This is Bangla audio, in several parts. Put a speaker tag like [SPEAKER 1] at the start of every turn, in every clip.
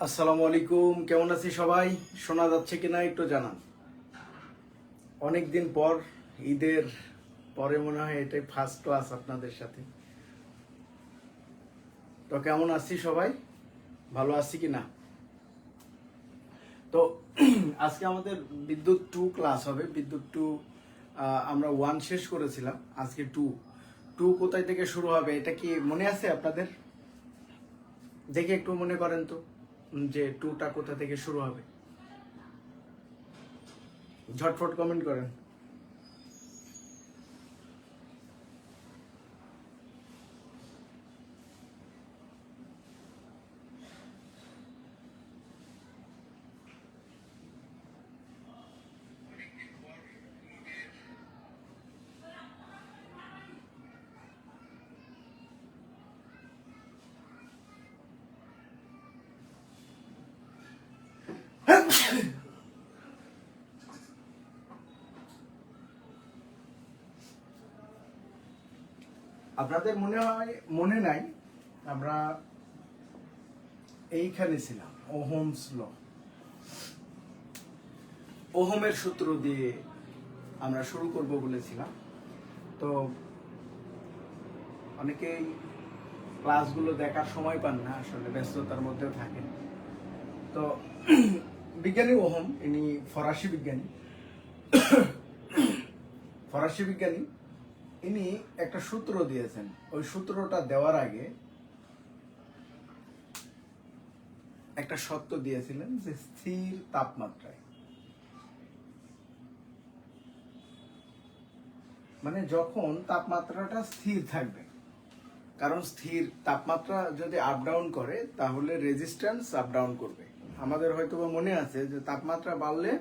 [SPEAKER 1] আসসালামু আলাইকুম, কেমন আছি সবাই? শোনা যাচ্ছে কিনা একটু জানান। অনেকদিন পর, ঈদের পরে মনে হয় এটাই ফার্স্ট ক্লাস আপনাদের সাথে। তো কেমন আছি সবাই? ভালো আছি কিনা? তো আজকে আমাদের বিদ্যুৎ 2 ক্লাস হবে। বিদ্যুৎ 2 আমরা 1 শেষ করেছিলাম, আজকে 2 কোথায় থেকে শুরু হবে এটা কি মনে আছে আপনাদের? দেখে একটু মনে করেন তো যে 2টা কোথা থেকে শুরু হবে। ঝটফট কমেন্ট করেন। আপনাদের মনে হয় মনে নাই, আমরা এইখানে ছিলাম ওহমস ল, ওহমের সূত্র দিয়ে আমরা শুরু করব বলেছিলাম। তো অনেকেই ক্লাসগুলো দেখার সময় পান না, আসলে ব্যস্ততার মধ্যে থাকেন। তো বিজ্ঞানী ওহম, ইনি ফরাসি বিজ্ঞানী। ফরাসি বিজ্ঞানী ইনি একটা সূত্র দিয়েছেন। ওই সূত্রটা দেওয়ার আগে একটা সত্য দিয়েছিলেন যে স্থির তাপমাত্রায়, মানে যখন তাপমাত্রাটা স্থির থাকবে, কারণ স্থির তাপমাত্রা যদি আপ ডাউন করে তাহলে রেজিস্ট্যান্স আপ ডাউন করবে। আমাদের হয়তো মনে আছে যে তাপমাত্রা বাড়লে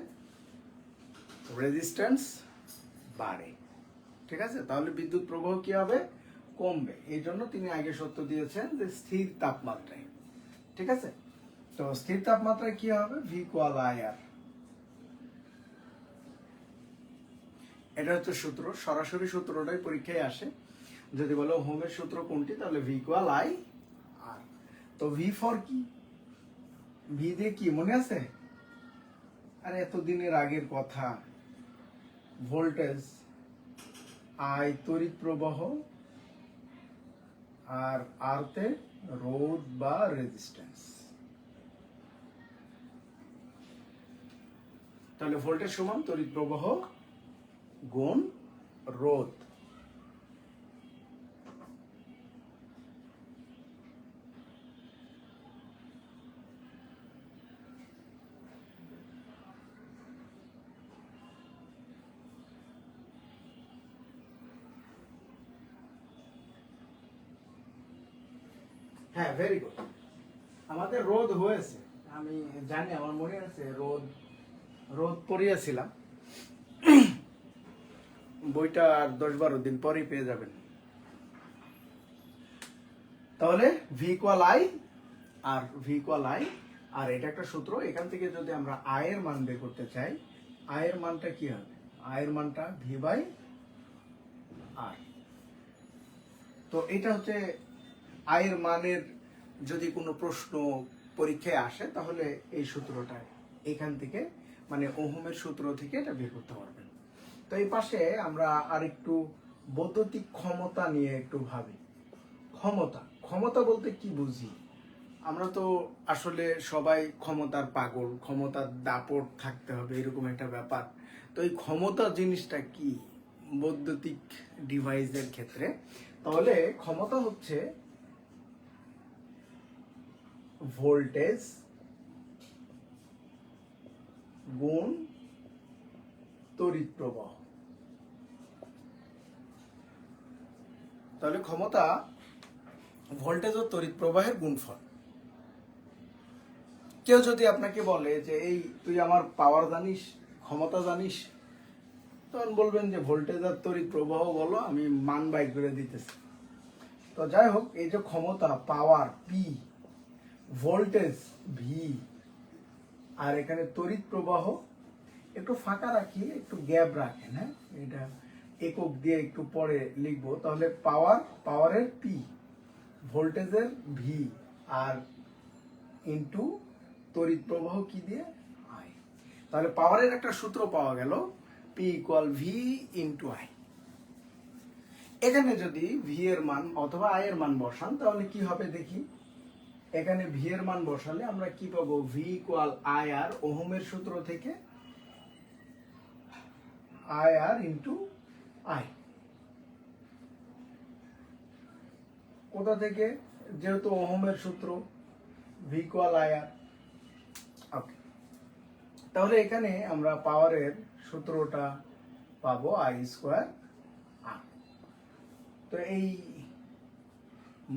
[SPEAKER 1] রেজিস্ট্যান্স বাড়ে, ঠিক আছে? তাহলে বিদ্যুৎ প্রবাহ কি হবে? কমবে। এই জন্য তিনি আগে সত্য দিয়েছেন যে স্থির তাপমাত্রায়, ঠিক আছে? তো স্থির তাপমাত্রায় কি হবে? V equal I R. এটা হচ্ছে সূত্র, সরাসরি সূত্রটাই পরীক্ষায় আসে। যদি বলো ওহমের সূত্র কোনটি, তাহলে ভি ইকুয়াল আই আর। তো ভি ফর কি? ভি দিয়ে কি মনে আছে? আরে এতদিনের আগের কথা। ভোল্টেজ, আই তড়িৎ প্রবাহ, আর আর তে রোধ বা রেজিস্ট্যান্স। তাহলে ভোল্টেজ সমান তড়িৎ প্রবাহ গুণ রোধ। হ্যাঁ, ভেরি গুড। আমাদের রোধ হয়েছে, আমি জানি, আমার মনে আছে রোধ রোধ পড়িয়েছিলাম। বইটা আর 10-12 দিন পরেই পেয়ে যাবেন। তাহলে V equal I R, V equal I R, এটা একটা সূত্র। এখান থেকে যদি আমরা আই এর মান বের করতে চাই, আই এর মানটা কি হবে? আই এর মানটা ভি বাই আর। তো এটা হচ্ছে আই এর মানের, যদি কোনো প্রশ্ন পরীক্ষায় আসে তাহলে এই সূত্রটা এখান থেকে, মানে ওহমের সূত্র থেকে এটা বের করতে পারবেন। তো এই পাশে আমরা আরেকটু বৈদ্যুতিক ক্ষমতা নিয়ে একটু ভাবি। ক্ষমতা, ক্ষমতা বলতে কি বুঝি? আমরা তো আসলে সবাই ক্ষমতার পাগল, ক্ষমতার দাপট থাকতে হবে এরকম একটা ব্যাপার। তো এই ক্ষমতা জিনিসটা কি বৈদ্যুতিক ডিভাইসের ক্ষেত্রে? তাহলে ক্ষমতা হচ্ছে ভোল্টেজ গুণ তড়িৎ প্রবাহ। তাহলে ক্ষমতা ভোল্টেজ ও তড়িৎ প্রবাহের গুণফল। কেউ যদি আপনাকে বলে যে এই তুই আমার পাওয়ার জানিস, ক্ষমতা জানিস, তখন বলবেন যে ভোল্টেজ আর তড়িৎ প্রবাহ বলো, আমি মান বাইর করে দিতেছি। তো যাই হোক, এই যে ক্ষমতা, পাওয়ার পি, ভোল্টেজ ভি, আর এখানে তড়িৎ প্রবাহ, একটু ফাঁকা রাখি, একটু গ্যাপ রাখেন, হ্যাঁ, এটা একক দিয়ে একটু পরে লিখবো। তাহলে পাওয়ার, পাওয়ারের পি, ভোল্টেজের ভি, আর ইনটু তড়িৎ প্রবাহ কি দিয়ে, আই। তাহলে পাওয়ারের একটা সূত্র পাওয়া গেল, P equal V into I. এখানে যদি ভি এর মান অথবা আই এর মান বসান তাহলে কি হবে দেখি। এখানে ভি এর মান বসালে আমরা কি পাবো, ভি ইকুয়াল আই আর, ওহমের সূত্র থেকে আই আর ইন্টু আই। কোথা থেকে, যেহেতু ওহমের সূত্র, ভি ইকুয়াল আই আর। ওকে, তাহলে এখানে আমরা পাওয়ারের সূত্রটা পাবো আই স্কোয়ার আর। তো এই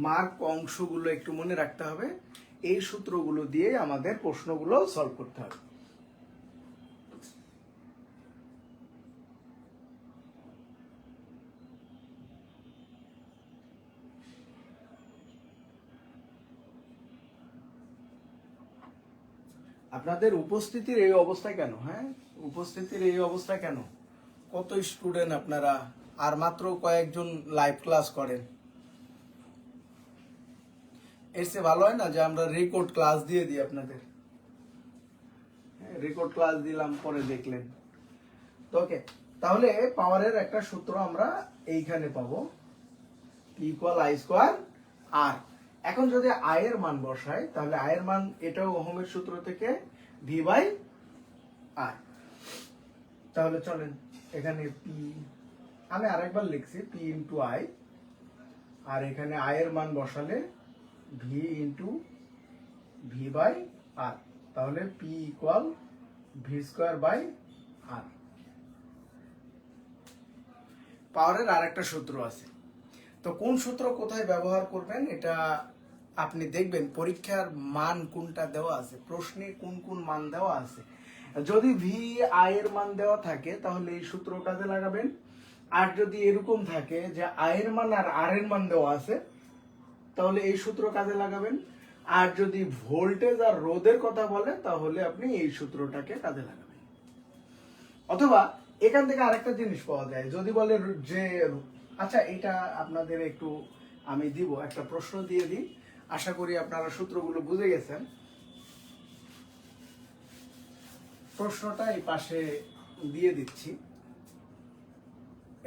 [SPEAKER 1] মার্ক অংশগুলো একটু মনে রাখতে হবে, এই সূত্রগুলো দিয়ে আমাদের প্রশ্নগুলো সলভ করতে হবে। আপনাদের উপস্থিতির এই অবস্থা কেন? হ্যাঁ, উপস্থিতির এই অবস্থা কেন? কত স্টুডেন্ট আপনারা, আর মাত্র কয়েকজন লাইভ ক্লাস করেন। এর চেয়ে ভালো হয় না যে আমরা রেকর্ড ক্লাস দিয়ে দিই আপনাদের। রেকর্ড ক্লাস দিলাম, পরে দেখলেন। তো ওকে, তাহলে পাওয়ারের একটা সূত্র আমরা এইখানে পাবো, পি ইকুয়াল আই স্কোয়ার আর। এখন যদি আই এর মান বসাই তাহলে আই এর মান, এটাও ওহমের সূত্র থেকে ভি বাই আর। তাহলে চলেন এখানে পি, আমি আরেকবার লিখছি পি ইন্টু আই, আর এখানে আই এর মান বসালে V into V by R. তাহলে P equal V square by R. পাওয়ারের আরেকটা সূত্র আছে, তো কোন সূত্র কোথায় ব্যবহার করবেন এটা আপনি দেখবেন পরীক্ষার মান কোনটা দেওয়া আছে, প্রশ্নে কোন কোন মান দেওয়া আছে। যদি ভি আই এর মান দেওয়া থাকে তাহলে এই সূত্র কাজে লাগাবেন, আর যদি এরকম থাকে যে আই এর মান আর আর এর মান দেওয়া আছে তাহলে এই সূত্র কাজে লাগাবেন, আর যদি ভোল্টেজ আর রোধের কথা বলে তাহলে আপনি এই সূত্রটাকে কাজে লাগাবেন। অথবা এখান থেকে আরেকটা জিনিস পাওয়া যায়, যদি বলে যে, আচ্ছা এটা আপনাদের একটু আমি দিব, একটা প্রশ্ন দিয়ে দিই, আশা করি আপনারা সূত্রগুলো বুঝে গেছেন। প্রশ্নটা এই পাশে দিয়ে দিচ্ছি,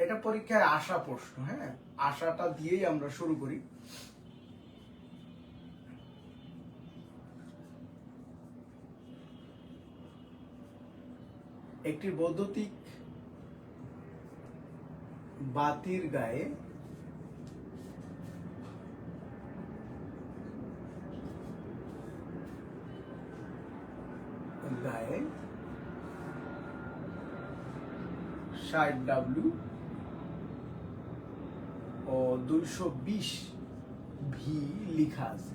[SPEAKER 1] এটা পরীক্ষায় আসা প্রশ্ন। হ্যাঁ, আশাটা দিয়েই আমরা শুরু করি। একটি বৈদ্যুতিক বাতির গায়ে গায়ে 60 W ও 220 ভি লেখা আছে।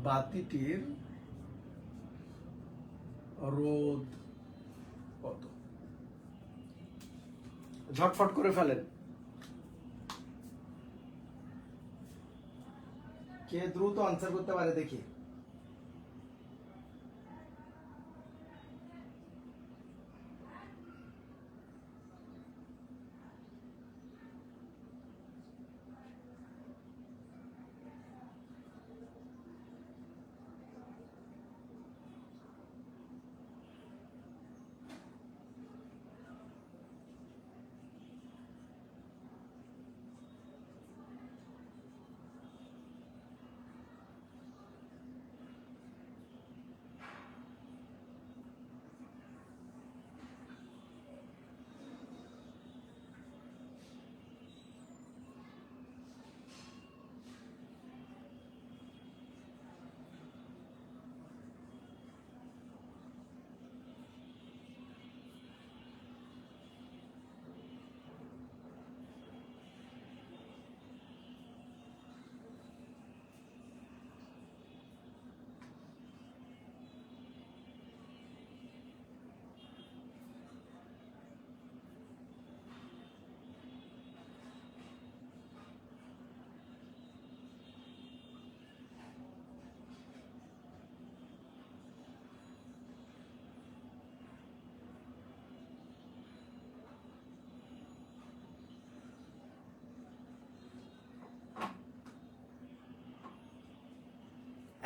[SPEAKER 1] বাতিটির রোধ কত? ঝটফট করে ফেলেন, কে দ্রুত আনসার করতে পারে দেখি।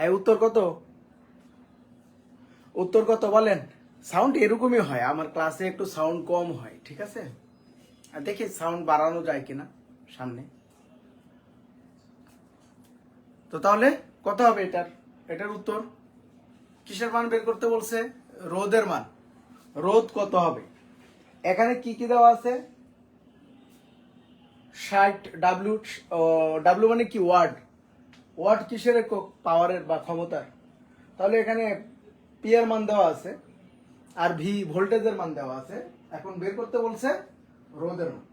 [SPEAKER 1] এই উত্তর কত? উত্তর কত বলেন? সাউন্ড এরকমই হয়, আমার ক্লাসে একটু সাউন্ড কম হয়, ঠিক আছে? আর দেখি সাউন্ড বাড়ানো যায় কিনা সামনে। তো তাহলে কত হবে এটার? এটার উত্তর কিসের মান বের করতে বলছে? রোধের মান। রোধ কত হবে? এখানে কি কি দেওয়া আছে? 60 ডাব্লিউ। ডাব্লিউ মানে কি? ওয়াট। ওয়াট কিসের একক? পাওয়ারের বা ক্ষমতার। তাহলে এখানে পি এর মান দেওয়া আছে আর ভি ভোল্টেজের মান দেওয়া আছে। এখন বের করতে বলছে রোধের মান।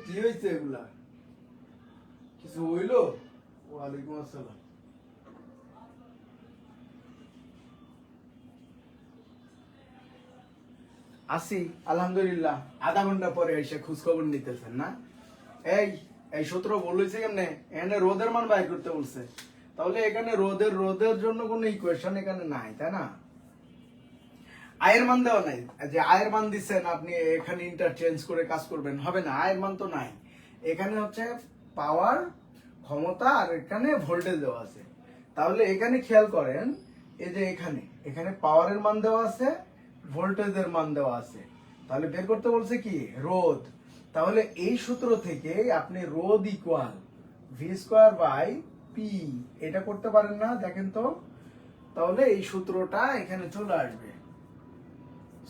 [SPEAKER 1] কি হয়েছে এগুলা? কিছু হইলো? ওয়ালাইকুম আসসালাম। আসি আলহামদুলিল্লাহ। আধা ঘন্টা পরে এসে খোঁজ খবর নিতেছেন না? এই এই সূত্র বলেছে কেমনে? এখানে রোধের মান বাইর করতে বলছে। তাহলে এখানে রোধের জন্য কোনো ইকুয়েশন এখানে নাই, তাই না? আয়ের মান দেওয়া নাই, যে আয়ের মান দিচ্ছেন আপনি এখানে ইন্টারচেঞ্জ করে কাজ করবেন, হবে না। আয়ের মান তো নাই। এখানে হচ্ছে পাওয়ার, ক্ষমতা, আর এখানে ভোল্টেজ দেওয়া আছে। তাহলে এখানে খেয়াল করেন, এই যে এখানে এখানে পাওয়ারের মান দেওয়া আছে, ভোল্টেজের মান দেওয়া আছে। তাহলে বের করতে বলছে কি? রোধ। তাহলে এই সূত্র থেকে আপনি রোধ equal V square by P এটা করতে পারেন না? দেখেন তো। তাহলে এই সূত্রটা এখানে চলে আসবে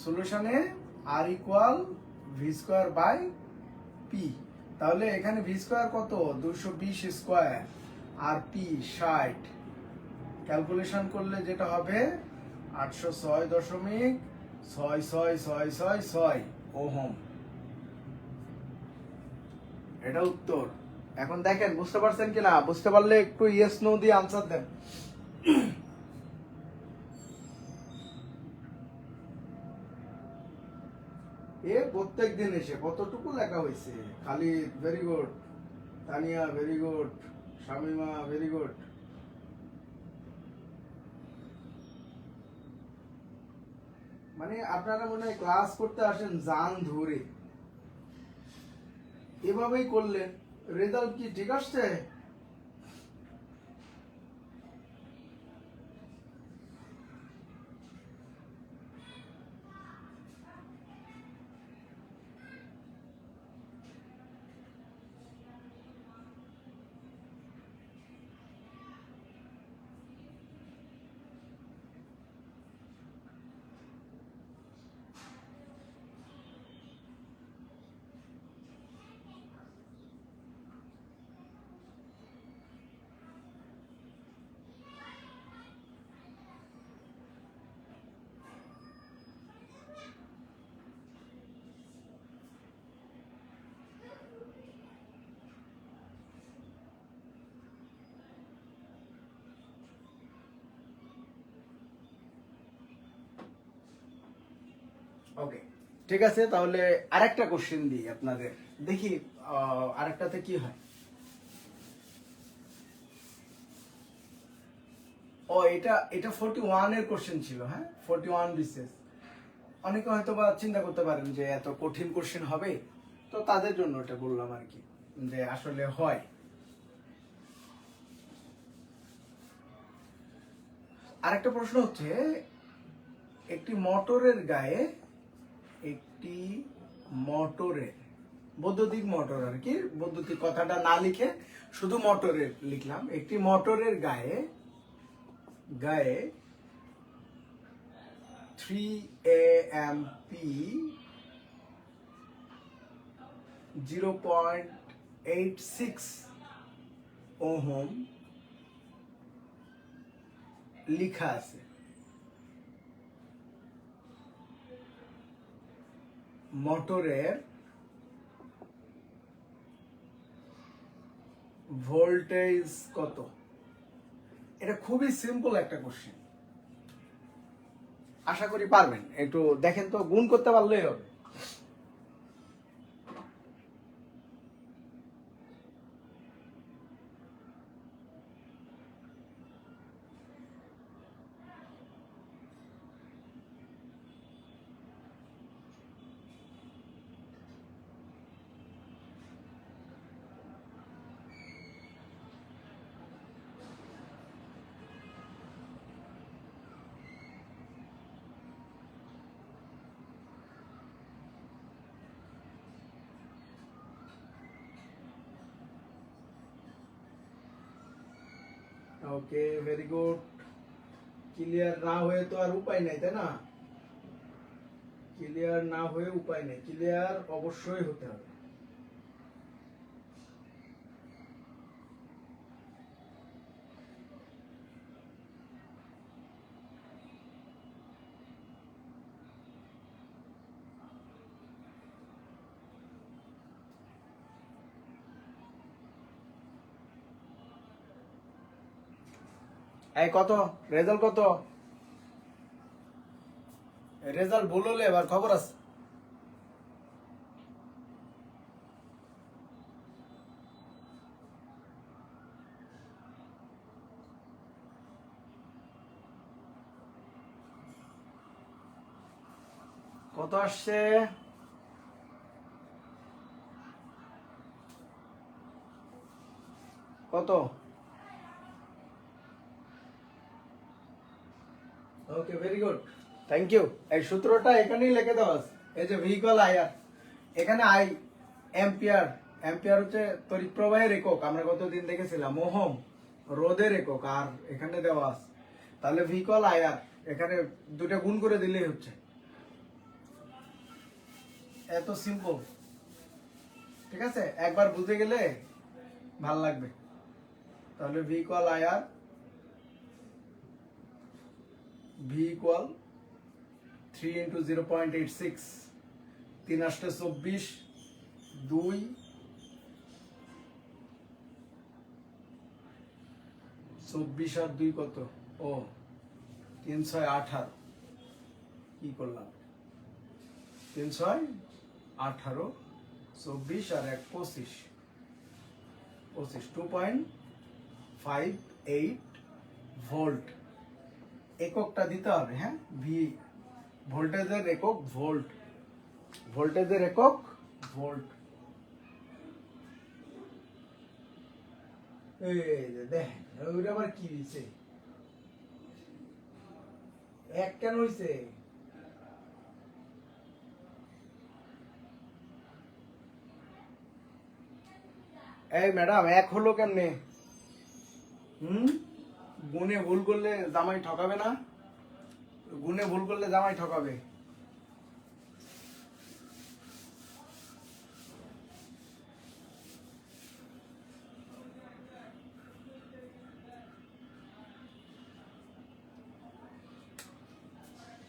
[SPEAKER 1] সলিউশনে, R equal V square by P. তাহলে এখানে ভি স্কোয়ার কত? 220 স্কোয়ার, আর পি 60। ক্যালকুলেশন করলে যেটা হবে 806.666666 ওহম। এটা উত্তর। এখন দেখেন বুঝতে পারছেন কিনা? বুঝতে পারলে একটু ইয়েস নো দিয়ে আনসার দেন। এ প্রত্যেক দিন এসে কতটুকু লেখা হয়েছে? খালি very good, Tania very good, Shamima very good. মানে আপনারা মনে হয় ক্লাস করতে আসেন জান ধরে। এভাবেই করলেন, রেজাল্ট কি ঠিক আসছে? ওকে, ঠিক আছে। তাহলে আরেকটা কোশ্চেন দিই আপনাদের, দেখি আরেকটাতে কি হয়। ও এটা এটা 41 এর কোশ্চেন ছিল। হ্যাঁ, 41 বিসিএস। অনেকে হয়তো বা চিন্তা করতে পারেন যে এত কঠিন কোশ্চেন হবে, তো তাদের জন্য এটা বললাম আর কি, যে আসলে হয়। আরেকটা প্রশ্ন হচ্ছে, একটি মোটরের গায়ে, একটি মোটরের, বৈদ্যুতিক মোটর আর কি, বৈদ্যুতিক কথাটা না লিখে শুধু মোটরের লিখলাম। একটি মোটরের গায়ে গায়ে 3 amp 0.86 ওহম লিখা আছে। মোটরের ভোল্টেজ কত? এটা খুবই সিম্পল একটা কোশ্চেন, আশা করি পারবেন। একটু দেখেন তো, গুণ করতে পারলেই হবে। ওকে, ভেরি গুড। ক্লিয়ার না হয়ে তো আর উপায় নাই, তাই না? ক্লিয়ার না হয়ে উপায় নেই, ক্লিয়ার অবশ্যই হতে হবে। এই কত রেজাল্ট, কত রেজাল্ট ভুল হলে এবার খবর আছে। কত আসছে? কত? ওকে, ভেরি গুড, থ্যাংক ইউ। এই সূত্রটা এখানেই লিখে দেওয়া আছে, এই যে ভি = আইআর। এখানে আই অ্যাম্পিয়ার, অ্যাম্পিয়ার হচ্ছে তড়িৎ প্রবাহের একক, আমরা কতদিন দেখেছিলাম, ওহম রোধের একক, আর এখানে দেওয়া আছে। তাহলে ভি = আইআর, এখানে দুটো গুণ করে দিলেই হচ্ছে। এত সিম্পল, ঠিক আছে? একবার বুঝে গেলে ভাল লাগবে। তাহলে ভি = আইআর, ভি = 3 × 0.86, 3 × 24, 2 24 আর 2 কত? ও 3 × 6 = 18। কি করলাম? 3 × 6 = 18, 24 আর 1 25, 2.58 ভোল্ট। এককটা দিতে হবে, হ্যাঁ? ভি ভোল্টেজের একক ভোল্ট, ভোল্টেজের একক ভোল্ট। এই যে দেখেন, ওইটা আবার কি হইছে? এক কেন হইছে? এই ম্যাডাম, এক হলো কেমনে? গুণে ভুল করলে জামাই ঠকাবে না? গুণে ভুল করলে জামাই ঠকাবে।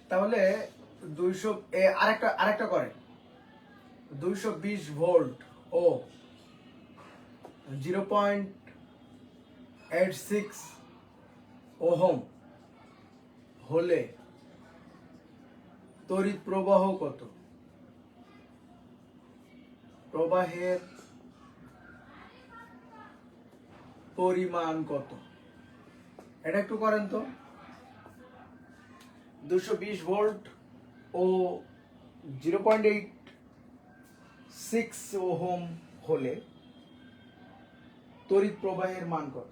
[SPEAKER 1] তাহলে 200, আরেকটা করে 220 ভোল্ট ও 0.86 ওহম হলে তড়িৎ প্রবাহ কত? প্রবাহের পরিমাণ কত? এটা একটু করেন তো। 220 ভোল্ট ও 0.86 ওহম হলে তড়িৎ প্রবাহের মান কত?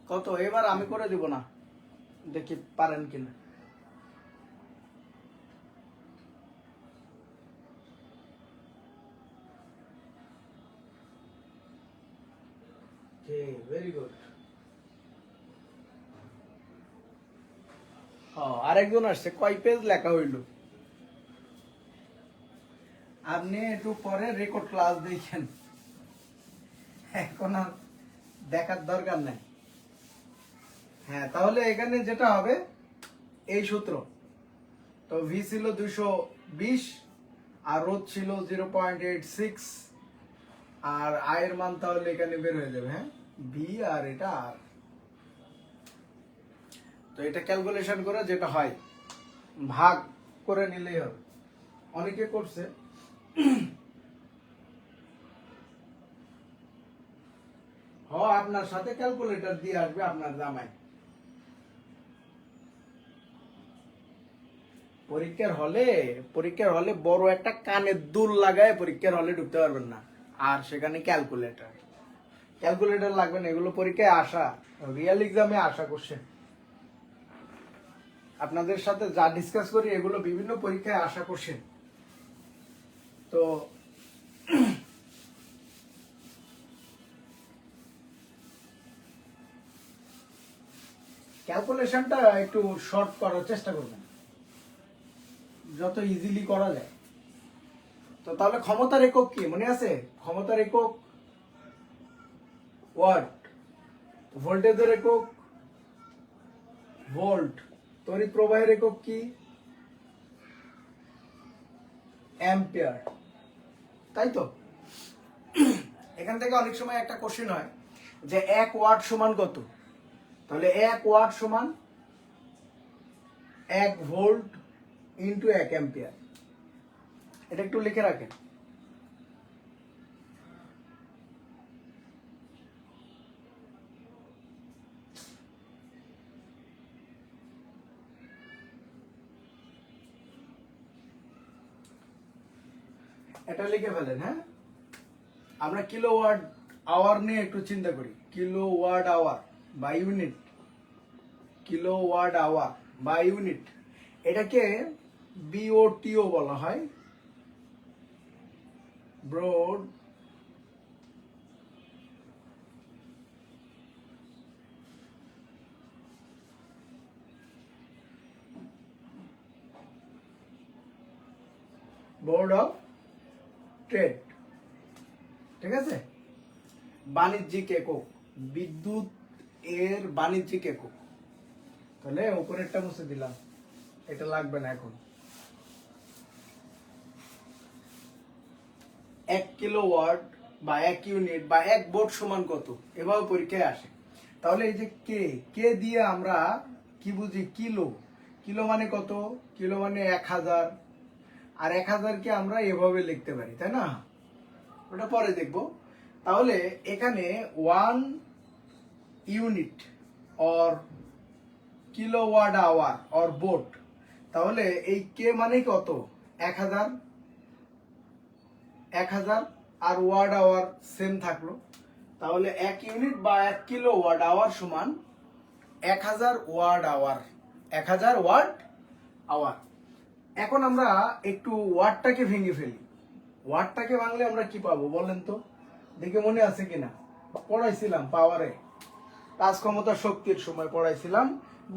[SPEAKER 1] কত? এবার আমি করে দিব না, দেখি পারেন কিনা। Very good. আরেকজন আসছে, কয় পেজ লেখা হইল? আপনি একটু পরে রেকর্ড ক্লাস দেখেন, এখন আর দেখার দরকার নাই। হ্যাঁ, তাহলে এখানে যেটা হবে এই সূত্র, তো ভি ছিল 220 আর রোধ ছিল 0.86, আর আয়ের মান তাহলে এখানে বের হয়ে যাবে, হ্যাঁ, ভি আর এটা আর। তো এটা ক্যালকুলেশন করে যেটা হয় ভাগ করে নিলেই হবে। অনেকে করছে আপনার সাথে ক্যালকুলেটর দিয়ে আসবে আপনার জামাই। পরীক্ষার হলে বড় একটা কানের দুল লাগায় পরীক্ষার হলে ঢুকতে পারবেন না, আর সেখানে ক্যালকুলেটর লাগবে না। এগুলো পরীক্ষায় আসা, রিয়েল এক্সামে আসা কোশ্চেন। আপনাদের সাথে যা ডিসকাস করি এগুলো বিভিন্ন পরীক্ষায় আসা কোশ্চেন। তো ক্যালকুলেশনটা একটু শর্ট করার চেষ্টা করবেন, যত ইজিলি করা যায়। তো তাহলে ক্ষমতার একক কি মনে আছে? ক্ষমতার একক ওয়াট, ভোল্টেজের একক ভোল্ট, তড়িৎ প্রবাহের একক কি? অ্যাম্পিয়ার, তাই তো? এখান থেকে অনেক সময় একটা কোশ্চেন হয় যে 1 ওয়াট সমান কত? তাহলে 1 ওয়াট সমান 1 ভোল্ট ইন্টু 1 অ্যাম্পিয়ার। এটা একটু লিখে রাখেন। এটা লিখে ফেলেন। হ্যাঁ, আমরা কিলোওয়াট আওয়ার নিয়ে একটু চিন্তা করি। কিলোওয়াট আওয়ার বা ইউনিট, কিলোওয়াট আওয়ার বা ইউনিট, এটাকে বিওটিও বলা হয়, ব্রড বোর্ড অফ ট্রেড। ঠিক আছে, বাণিজ্যিক একক, বিদ্যুৎ এর বাণিজ্যিক একক। তাহলে উপরেরটা মুছে দিলাম, এটা লাগবে না এখন। 1 কিলোওয়াট বা 1 ইউনিট বা 1 ভোল্ট সমান কত, এভাবে পরীক্ষায় আসে। তাহলে এই যে কে দিয়ে আমরা কি বুঝি? কিলো। কিলো মানে কত? কিলো মানে 1000, আর 1000কে আমরা এভাবে লিখতে পারি, তাই না? ওটা পরে দেখব। তাহলে এখানে 1 unit or kilowatt hour or volt, তাহলে এই কে মানে কত? 1000, 1000 আর ওয়াট আওয়ার সেম থাকলো। তাহলে 1 ইউনিট বা 1 কিলোওয়াট আওয়ার সমান 1000 ওয়াট আওয়ার, 1000 ওয়াট আওয়ার। এখন আমরা একটু ওয়াটটাকে ভেঙে ফেলি। ওয়াটটাকে ভাঙলে আমরা কি পাবো বলেন তো? দেখে মনে আছে কিনা? পড়াইছিলাম পাওয়ারে, কাজ ক্ষমতা শক্তির সময় পড়াইছিলাম,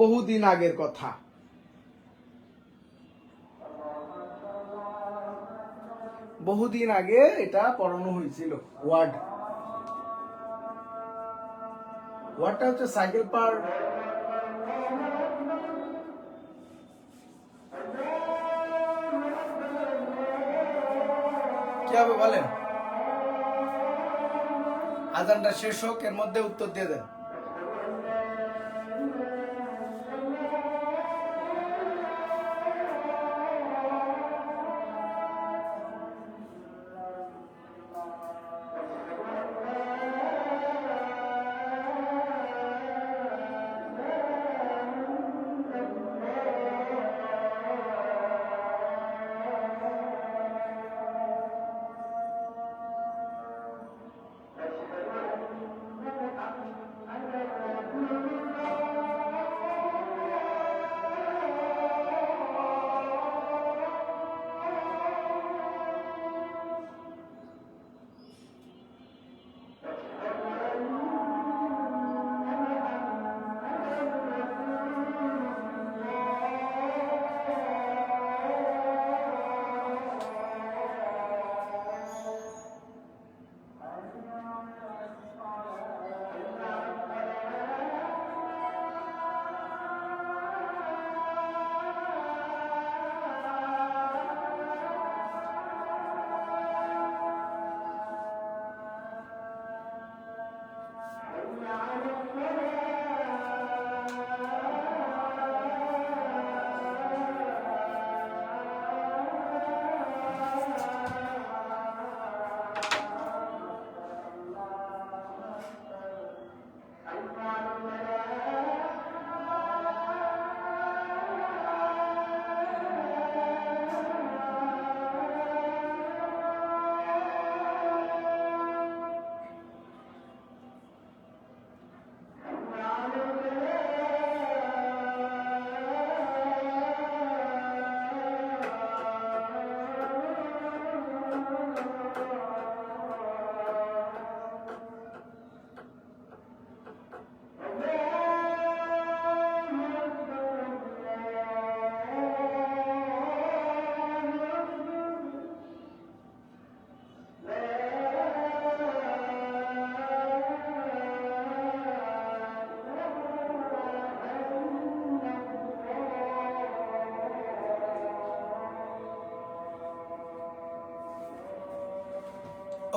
[SPEAKER 1] বহুদিন আগের কথা। বহুদিন আগে এটা পড়ানো হয়েছিল। ওয়াটটা হচ্ছে সাইকেল পার কি হবে বলেন? আজানটা শেষ হোক, এর মধ্যে উত্তর দিয়ে দেন।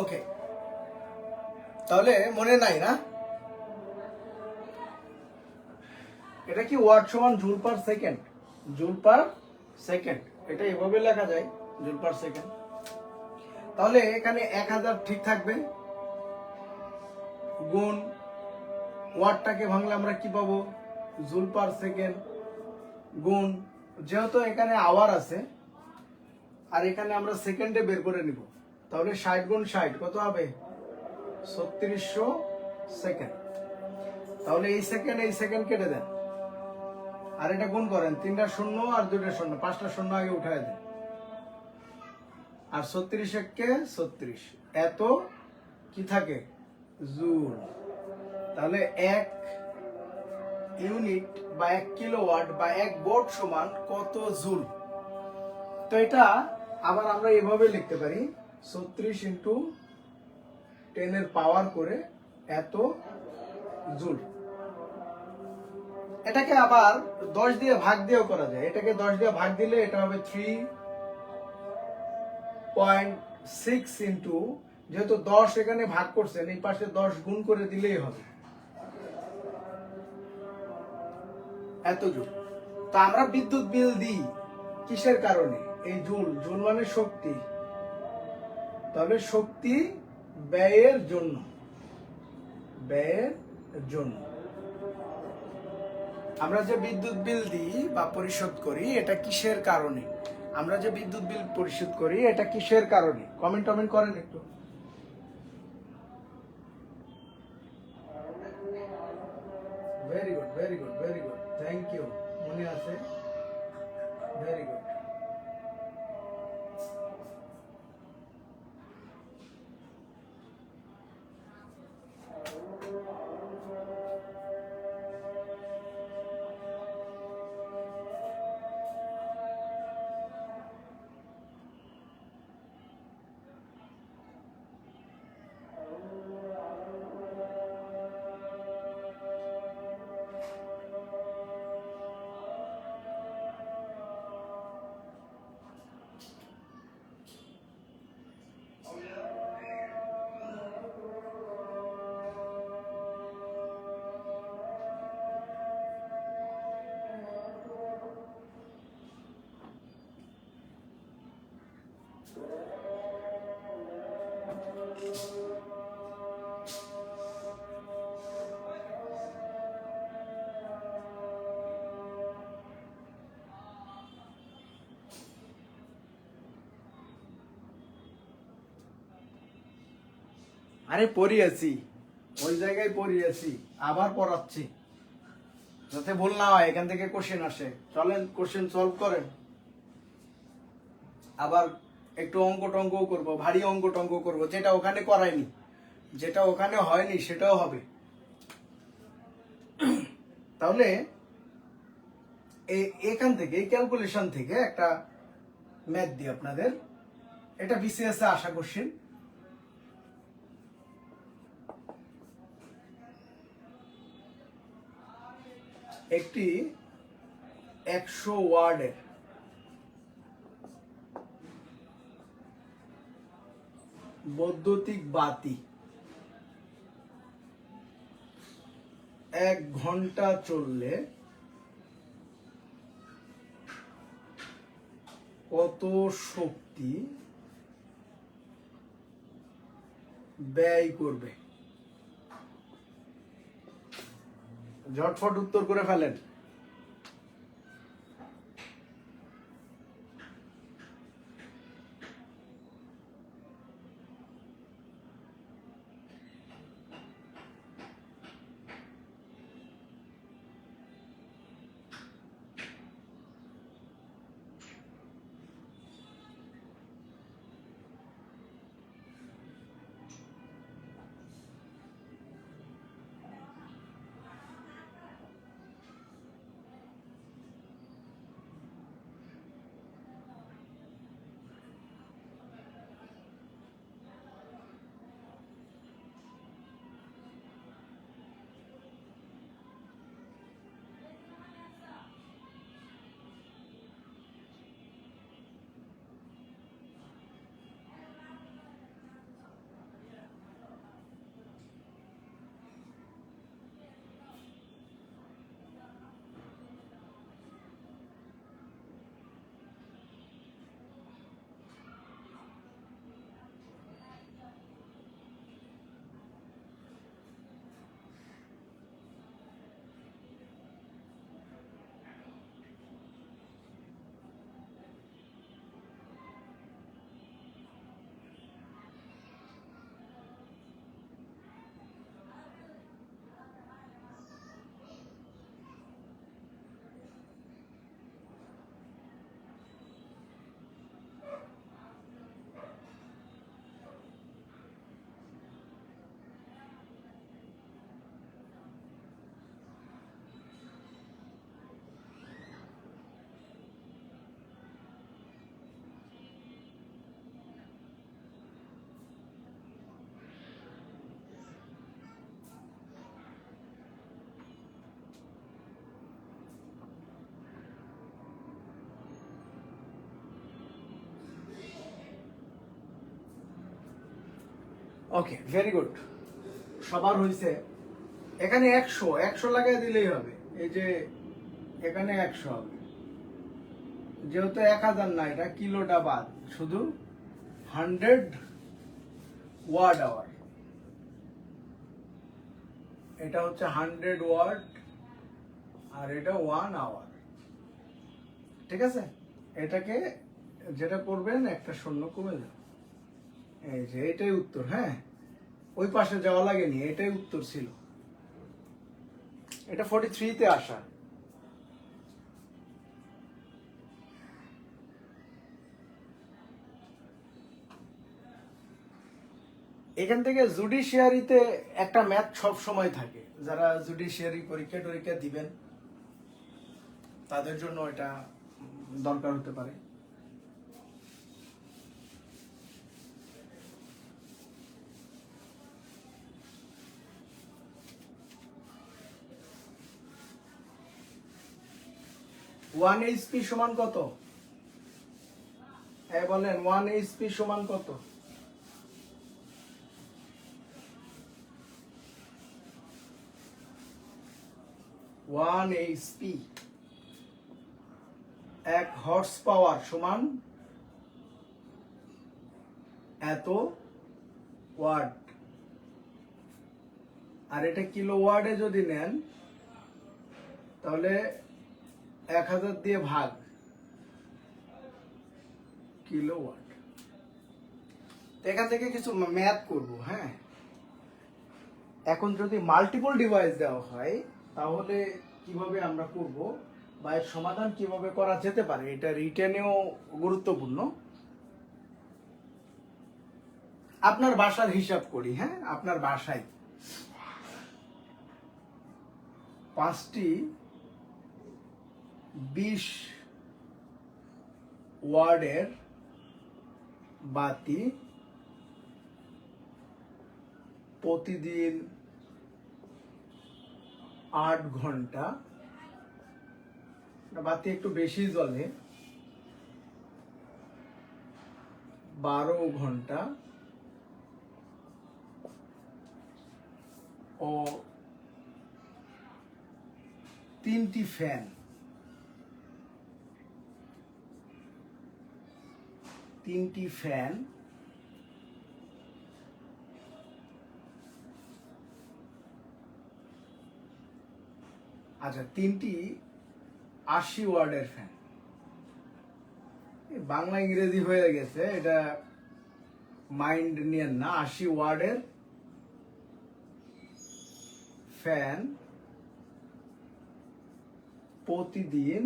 [SPEAKER 1] ওকে, তাহলে মনে নাই না? এটা কি ওয়াট সমান joule per second? Joule per second, এটা এভাবে লেখা যায়, জুল পার সেকেন্ড। তাহলে এখানে 1000 ঠিক থাকবে, গুণ ওয়াটটাকে ভাঙলে আমরা কি পাবো? জুল পার সেকেন্ড, গুণ, যেহেতু এখানে আওয়ার আছে আর এখানে আমরা সেকেন্ডে বের করে নিব, তাহলে 60 গুণ 60 কত হবে? 3600 সেকেন্ড। তাহলে এই সেকেন্ড কেটে দেন, আর এটা গুণ করেন, 3টা শূন্য আর 2টা শূন্য, 5টা শূন্য আগে উঠায় দেন, আর 36 একে 36, এত কি থাকে? জুল। তাহলে 1 ইউনিট বা 1 কিলোওয়াট বা 1 ভোল্ট সমান কত জুল? তো এটা আবার আমরা এভাবে লিখতে পারি, 36 ইন্টু 10 এর পাওয়ার করে এত জুল। এটাকে আবার 10 দিয়ে ভাগ দিয়েও করা যায়। এটাকে 10 দিয়ে ভাগ দিলে এটা হবে 3.6 ইন্টু, যেহেতু 10 এখানে ভাগ করছেন, এই পাশে 10 গুণ করে দিলেই হবে এত জুল। তো আমরা বিদ্যুৎ বিল দিই কিসের কারণে? এই জুল, জুল মানে শক্তি, তাহলে শক্তি ব্যয়ের জন্য, ব্যয়ের জন্য। আমরা যে বিদ্যুৎ বিল দিই বা পরিশোধ করি, এটা কিসের কারণে? আমরা যে বিদ্যুৎ বিল পরিশোধ করি, এটা কিসের কারণে? কমেন্ট করেন একটু। Very good, very good, very good, thank you, মনে আছে, ভেরি গুড। আরে পড়িয়েছি, ওই জায়গায় পড়িয়েছি, আবার পড়াচ্ছি যাতে ভুল না হয়, এখান থেকে কোশ্চেন আসে। চলেন কোশ্চেন সলভ করেন, আবার একটু অঙ্ক টঙ্কও করবো, ভারী অঙ্ক টঙ্ক করবো, যেটা ওখানে করায়নি, যেটা ওখানে হয়নি সেটাও হবে। তাহলে এখান থেকে, এই ক্যালকুলেশন থেকে একটা ম্যাথ দিই আপনাদের, এটা বিসিএস এ আসা কোশ্চেন। একটি 100 ওয়ার্ডের বৈদ্যুতিক বাতি 1 ঘন্টা চললে কত শক্তি ব্যয় করবে? ঝটফট উত্তর করে ফেলেন। ওকে, ভেরি গুড, সবার হয়েছে। এখানে 100 লাগাই দিলেই হবে। এই যে এখানে 100 হবে, যেহেতু 1000 না, এটা কিলোটা বাদ, শুধু 100 ওয়াট আওয়ার। এটা হচ্ছে 100 ওয়াট আর এটা 1 আওয়ার। ঠিক আছে, এটাকে যেটা করবেন একটা শূন্য কমে যাবে। এই যে এটাই উত্তর। হ্যাঁ, ওই পাশে যাওয়া লাগেনি, এটাই উত্তর ছিল। এটা 43-তে আসা। এখান থেকে জুডিশিয়ারিতে একটা ম্যাথ সব সময় থাকে। যারা জুডিশিয়ারি পরীক্ষা টরীক্ষা দিবেন তাদের জন্য এটা দরকার হতে পারে। ওয়ান এইচপি সমান কত? বলেন, 1 এইচপি সমান কত? ওয়ান এইচপি, 1 হর্স পাওয়ার সমান এত ওয়াট। আর এটা কিলো ওয়াটে যদি নেন তাহলে 1000 দিয়ে ভাগ, কিলো ওয়াট। এখান থেকে কিছু ম্যাথ করব। হ্যাঁ, এখন যদি মাল্টিপল ডিভাইস দেওয়া হয় তাহলে কিভাবে আমরা করব বা এর সমাধান কিভাবে করা যেতে পারে, এটা রিটেনেও গুরুত্বপূর্ণ। আপনার বাসার হিসাব করি। হ্যাঁ, আপনার বাসায় 5টি 20 ওয়াটের বাতি প্রতিদিন 8 ঘন্টা, বাতি একটু বেশি জ্বলে, 12 ঘন্টা ও 3টি ফ্যান, 3টি ফ্যান আচ্ছা 3টি 80 ওয়াটের ফ্যান। বাংলা ইংরেজি হয়ে গেছে, এটা মাইন্ড নিয়েন না। 80 ওয়াটের ফ্যান প্রতিদিন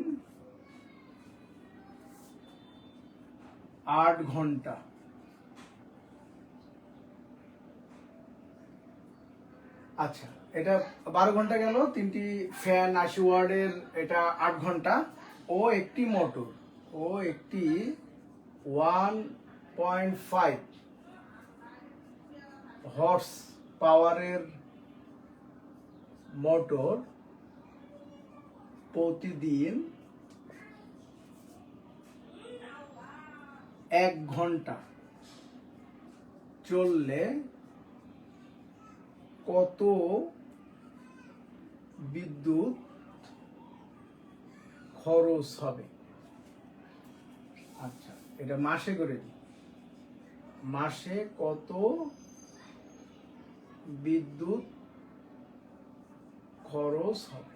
[SPEAKER 1] 8 ঘন্টা। আচ্ছা, এটা 12 ঘন্টা গেল, 3টি ফ্যান 80 ওয়াটের, এটা 8 ঘন্টা, ও একটি মোটর, ও একটি 1.5 হর্স পাওয়ারের মোটর প্রতিদিন 1 ঘন্টা চললে কত বিদ্যুৎ খরচ হবে? আচ্ছা, এটা মাসে করে দিই। মাসে কত বিদ্যুৎ খরচ হবে?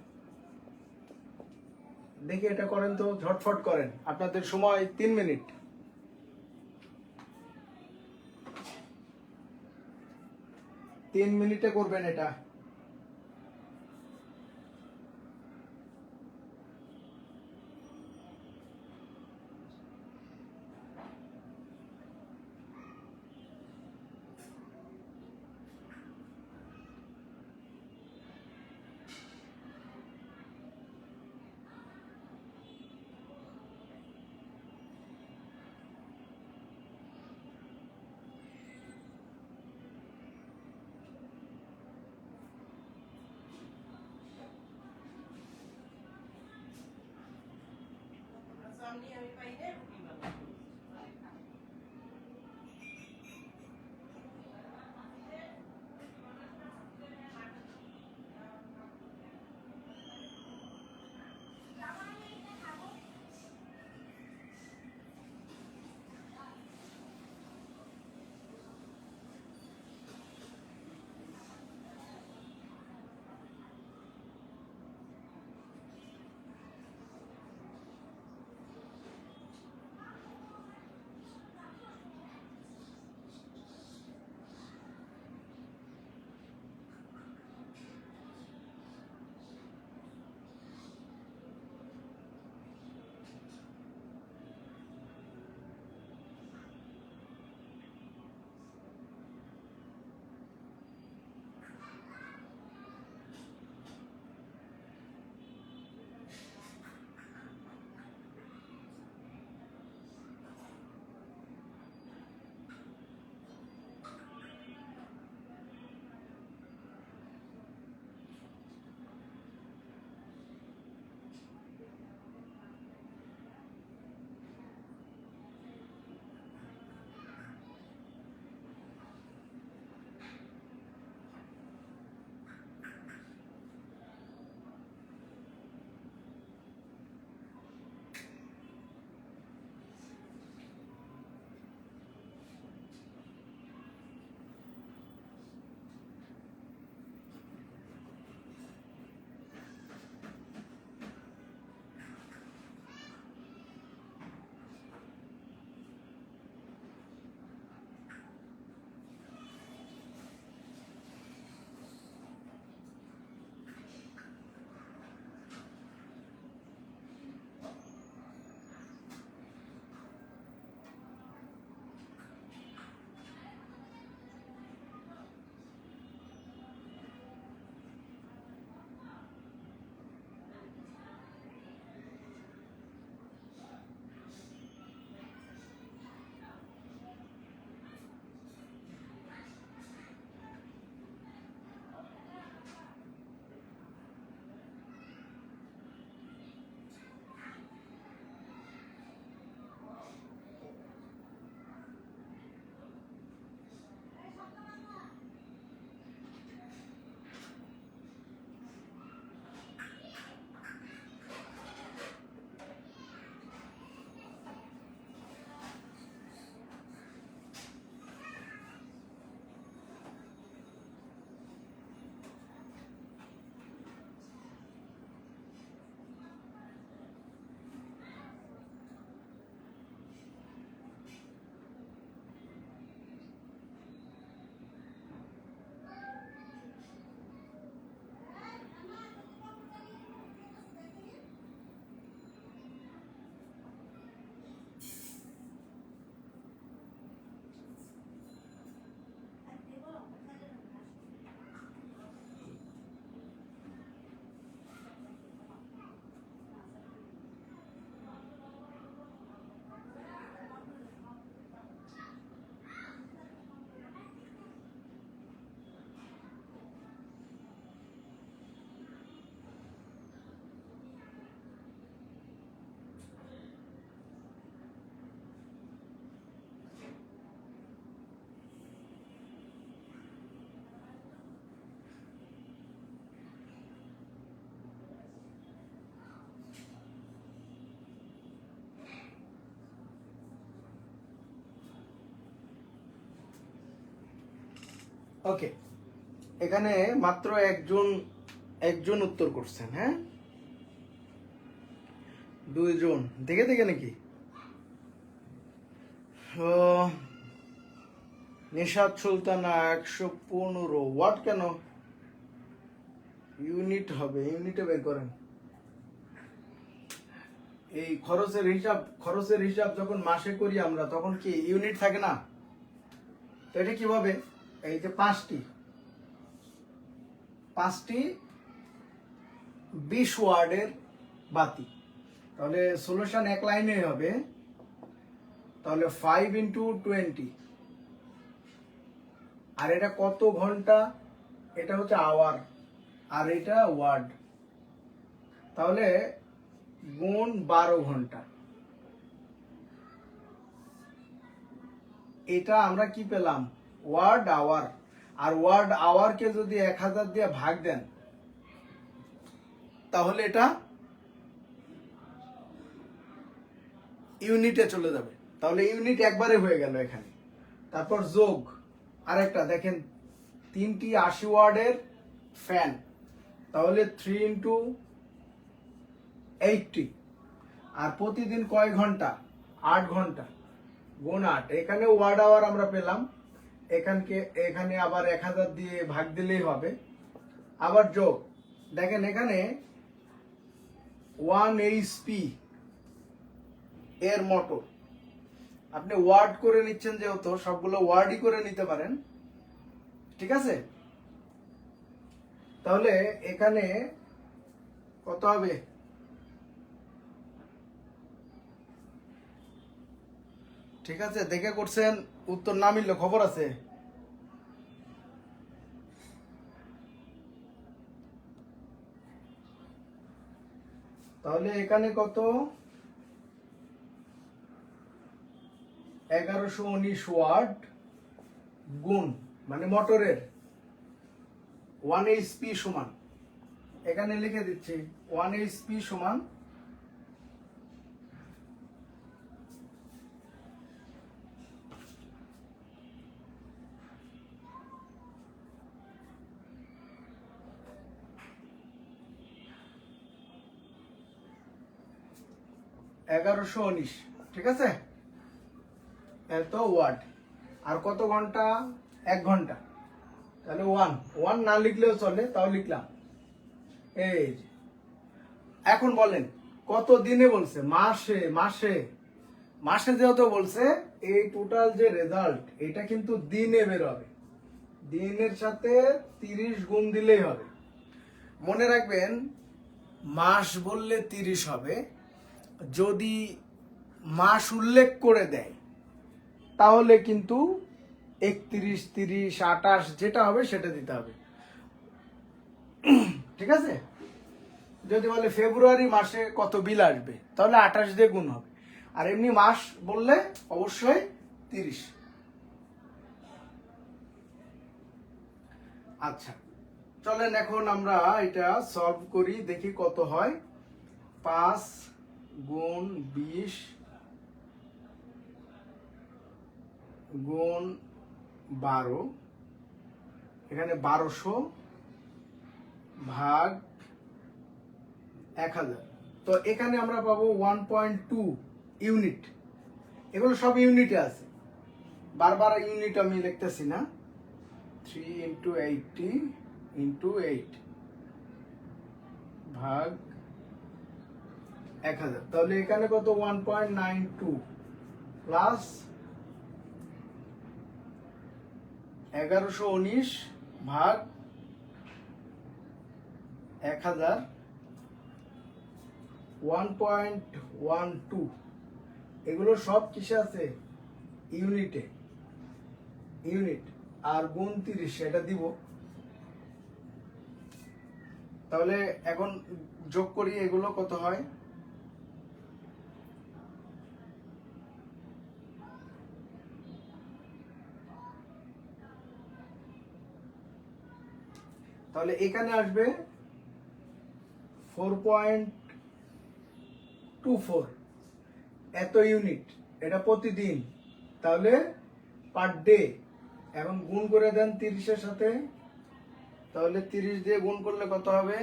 [SPEAKER 1] দেখি এটা করেন তো, ঝটফট করেন, আপনাদের সময় 3 মিনিট। তিন মিনিটে করবেন এটা। ওকে, এখানে মাত্র একজন উত্তর করছেন, হ্যাঁ, 2 জন দেখে নাকি? নিশাত সুলতানা 115 ওয়াট কেন? ইউনিট হবে, ইউনিটে বের করেন। এই খরচের হিসাব যখন মাসে করি আমরা, তখন কি ইউনিট থাকে না? তো এটা কিভাবে? এই যে পাঁচটি 20 ওয়ার্ডের বাতি, তাহলে সলিউশন এক লাইনে হবে। তাহলে 5 × 20, আর এটা কত ঘন্টা? এটা হচ্ছে আওয়ার, আর এটা ওয়ার্ড, তাহলে গুণ 12 ঘন্টা। এটা আমরা কি পেলাম? Watt hour. আর ওয়ার্ড আওয়ারকে যদি 1000 দিয়ে ভাগ দেন, তাহলে এটা ইউনিটে চলে যাবে। তাহলে ইউনিট একবারে হয়ে গেল এখানে। তারপর যোগ আরেকটা দেখেন, 3টি 80 ওয়ার্ডের ফ্যান, তাহলে 3 × 80, আর প্রতিদিন কয় ঘন্টা? 8 ঘন্টা, গুণ 8। এখানে ওয়ার্ড আওয়ার আমরা পেলাম, এখানে আবার 1000 দিয়ে ভাগ দিলেই হবে। আবার যোগ, দেখেন এখানে 1 HP এর মোটর, আপনি ওয়ার্ড করে নিচ্ছেন যেহেতু, সবগুলো ওয়ার্ডই করে নিতে পারেন, ঠিক আছে? তাহলে এখানে কত হবে? ঠিক আছে, দেখে করছেন, উত্তর না মিললে খবর আছে। তাহলে এখানে কত? 1119 ওয়াট গুণ, মানে মোটরের 1 HP সমান, এখানে লিখে দিচ্ছি 1 HP সমান 1119, ঠিক আছে? এত ওয়াট। আর কত ঘন্টা? 1 ঘন্টা, তাহলে 1 না লিখলেও চলে, তাও লিখলাম। এই যে, এখন বলেন কত দিনে বলছে? মাসে। মাসে যেহেতু বলছে, এই টোটাল যে রেজাল্ট, এটা কিন্তু দিনে বের হবে। দিনের সাথে 30 গুণ দিলেই হবে। মনে রাখবেন, মাস বললে 30 হবে। যদি মাস উল্লেখ করে দেয়, তাহলে কিন্তু 31, 30, 28 যেটা হবে সেটা দিতে হবে, ঠিক আছে? যদি বলে ফেব্রুয়ারি মাসে কত বিল আসবে, তাহলে 28 দিয়ে গুণ হবে। আর এমনি মাস বললে অবশ্যই 30। আচ্ছা, চলেন এখন আমরা এটা সলভ করি, দেখি কত হয়। 5 গুণ 20 গুণ 12, এখানে 1200 ভাগ 1000। তো এখানে আমরা পাবো 1.2 ইউনিট। এগুলো সব ইউনিটে আছে, বারবার ইউনিট আমি লিখতেছি না। 3 × 80 × 8 ভাগ 1000, তাহলে এখানে কত? 1.92 প্লাস 1119 ভাগ 1000, 1.12। এগুলো সব কিসে আছে? ইউনিটে, ইউনিট। আর গুণ 30 এটা দিব। তাহলে এখন যোগ করি, এগুলো কত হয়? তাহলে এখানে আসবে 4.24 এত ইউনিট, এটা প্রতিদিন। তাহলে পার ডে এখন গুণ করে দেন 30-এর সাথে, তাহলে 30 দিয়ে গুণ করলে কত হবে?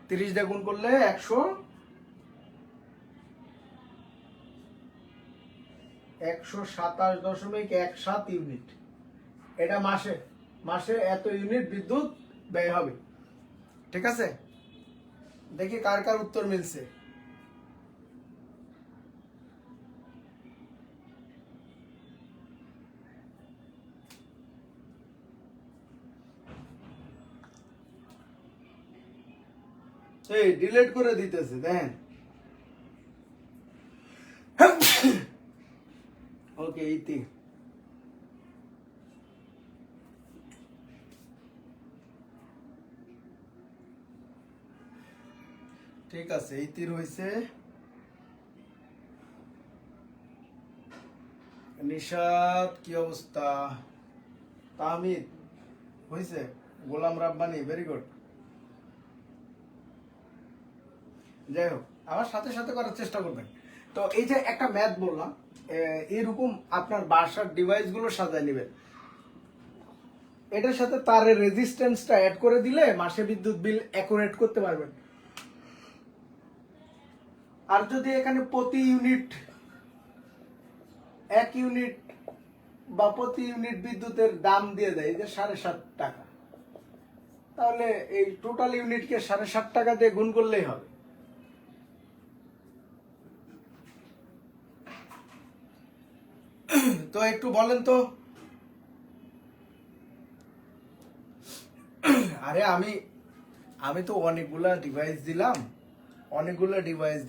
[SPEAKER 1] 30 দিয়ে গুণ করলে 127.17 ইউনিট। এটা মাসে মাসে এত ইউনিট বিদ্যুৎ ব্যয় হবে। ঠিক আছে, দেখি কার কার উত্তর মিলছে। এই ডিলিট করে দিতেছে দেখেন। ওকে, ইতি ঠিক আছে, ইতির হয়েছে। নিশাত কি অবস্থা? তাহমিদ হয়েছে। গোলাম রাব্বানি ভেরি গুড। যাই হোক, আমার সাথে সাথে করার চেষ্টা করবেন। তো এই যে একটা ম্যাথ বললাম, এরকম আপনার বাসার ডিভাইস গুলো সাজায় নেবেন। এটার সাথে তারের রেজিস্ট্যান্সটা অ্যাড করে দিলে মাসে বিদ্যুৎ বিল অ্যাকুরেট করতে পারবেন। আর যদি এখানে প্রতি ইউনিট 1 ইউনিট বা প্রতি ইউনিট বিদ্যুতের দাম দিয়ে দেয় যে 7.5 টাকা, তাহলে এই টোটাল ইউনিটকে 7.5 টাকা দিয়ে গুণ করলেই হবে। তো একটু বলেন তো। আরে আমি তো অনেকগুলা ডিভাইস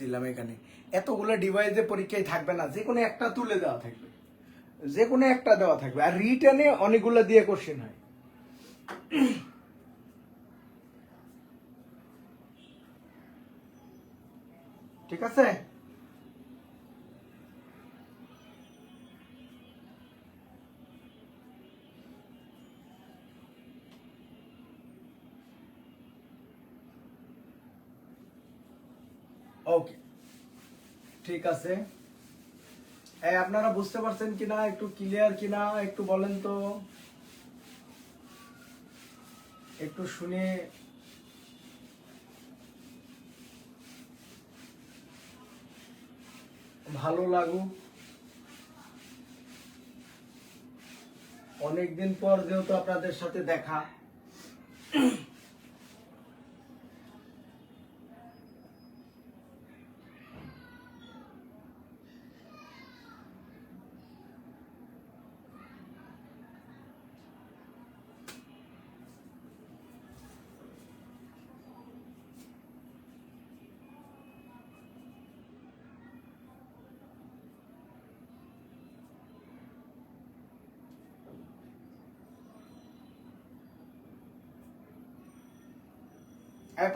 [SPEAKER 1] দিলাম এখানে। এতগুলো ডিভাইসে পরীক্ষায় থাকবে না, যে কোনো একটা তুলে দেওয়া থাকবে, যে কোনো একটা দেওয়া থাকবে। আর রিটেনে অনেকগুলো দিয়ে কোশ্চেন হয়। ঠিক আছে, ওকে, ঠিক আছে। আপনারা বুঝতে পারছেন কিনা, একটু ক্লিয়ার কিনা একটু বলেন তো, একটু শুনে ভালো লাগুক। অনেকদিন পর যেহেতু আপনাদের সাথে দেখা,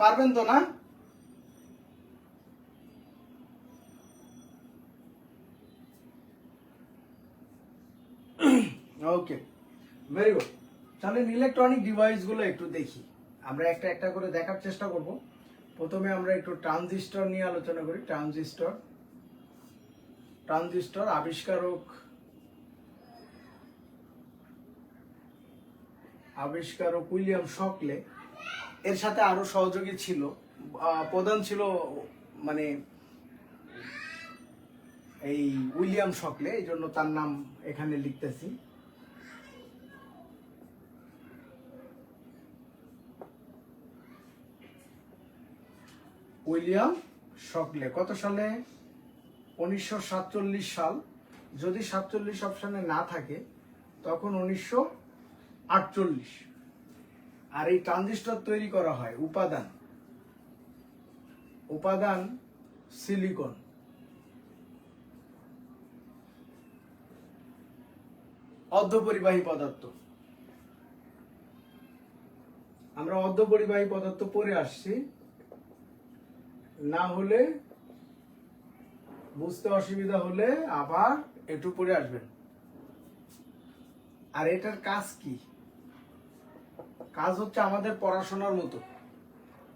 [SPEAKER 1] পারবেন তো না? ওকে, ভেরি গুড। তাহলে ইলেকট্রনিক ডিভাইস গুলো একটু দেখি, আমরা একটা একটা করে দেখার চেষ্টা করব। প্রথমে আমরা একটু ট্রানজিস্টর নিয়ে আলোচনা করি। ট্রানজিস্টর আবিষ্কারক উইলিয়াম শকলে। এর সাথে আরো সহযোগী ছিল, প্রধান ছিল মানে এই উইলিয়াম শকলে, এই জন্য তার নাম এখানে লিখতেছি। উইলিয়াম শকলে কত সালে? 1947 সাল। যদি 47 অপশনে না থাকে তখন 1948। আর এই ট্রানজিস্টর তৈরি করা হয় উপাদান সিলিকন। অর্ধপরিবাহী পদার্থ, আমরা অর্ধপরিবাহী পদার্থ পড়ে আসছি, না হলে বুঝতে অসুবিধা হলে আবার একটু পড়ে আসবেন। আর এটার কাজ কি? কাজ হচ্ছে আমাদের পড়াশোনার মতো।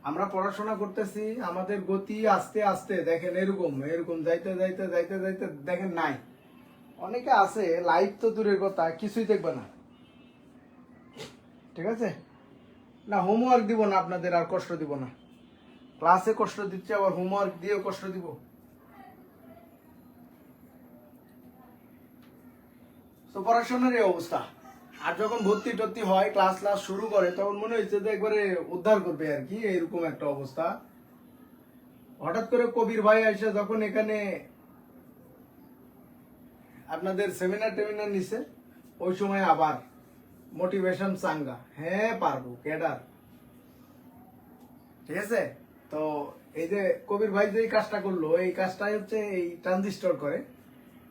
[SPEAKER 1] আমরা পড়াশোনা করতেছি, আমাদের গতি আস্তে আস্তে দেখেন এরকম যাইতে যাইতে দেখেন নাই, অনেকে আছে লাইভ তো দূরের কথা কিছুই দেখবে না, ঠিক আছে? না হোমওয়ার্ক দিব না, আপনাদের আর কষ্ট দিব না। ক্লাসে কষ্ট দিচ্ছে, আবার হোমওয়ার্ক দিয়েও কষ্ট দিব? তো পড়াশোনার এই অবস্থা। আর যখন ভর্তি টর্তি হয়, ক্লাস ক্লাস শুরু করে, তখন মনে হচ্ছে যে একবারে উদ্ধার করবে আর কি, এরকম একটা অবস্থা। হঠাৎ করে কবির ভাই এসে যখন এখানে আপনাদের সেমিনার টেমিনার নিছে, ওই সময় আবার মোটিভেশন চাঙ্গা, হ্যাঁ পারবো ক্যাডার, ঠিক আছে? তো এই যে কবির ভাই যে কাজটা করলো, এই কাজটাই হচ্ছে এই ট্রানজিস্টর করে।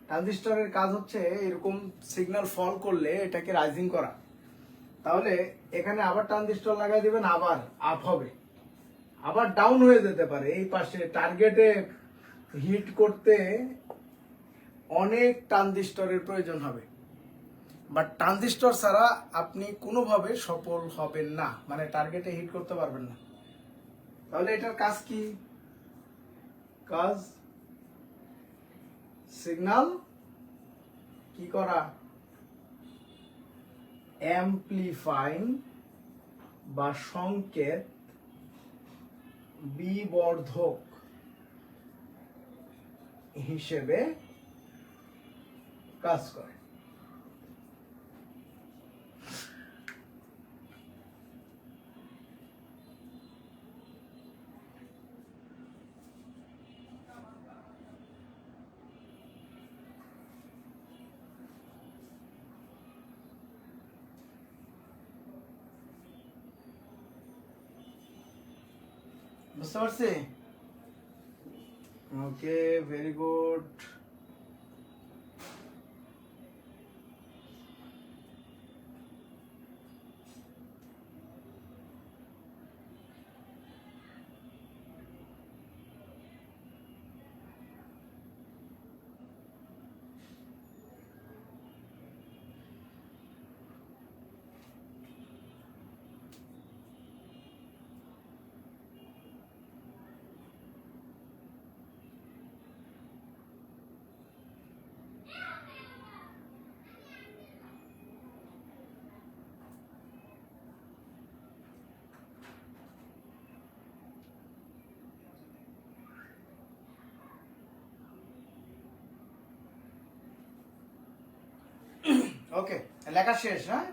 [SPEAKER 1] ট্রানজিস্টরের কাজ হচ্ছে এরকম সিগন্যাল ফল করলে এটাকে রাইজিং করা। তাহলে এখানে আবার ট্রানজিস্টর লাগাই দিবেন, আবার আপ হবে, আবার ডাউন হয়ে যেতে পারে। এই পাশে টার্গেটে হিট করতে অনেক ট্রানজিস্টরের প্রয়োজন হবে, বাট ট্রানজিস্টর ছাড়া আপনি কোনোভাবে সফল হবেন না, মানে টার্গেটে হিট করতে পারবেন না। তাহলে এটার কাজ কি? কাজ সিগন্যাল কি করা, অ্যাম্প্লিফাইং বা সংকেত বিবর্ধক হিসেবে কাজ করে। বুঝতে পারছি? ওকে, ভেরি গুড। ওকে, লেখা শেষ। হ্যাঁ,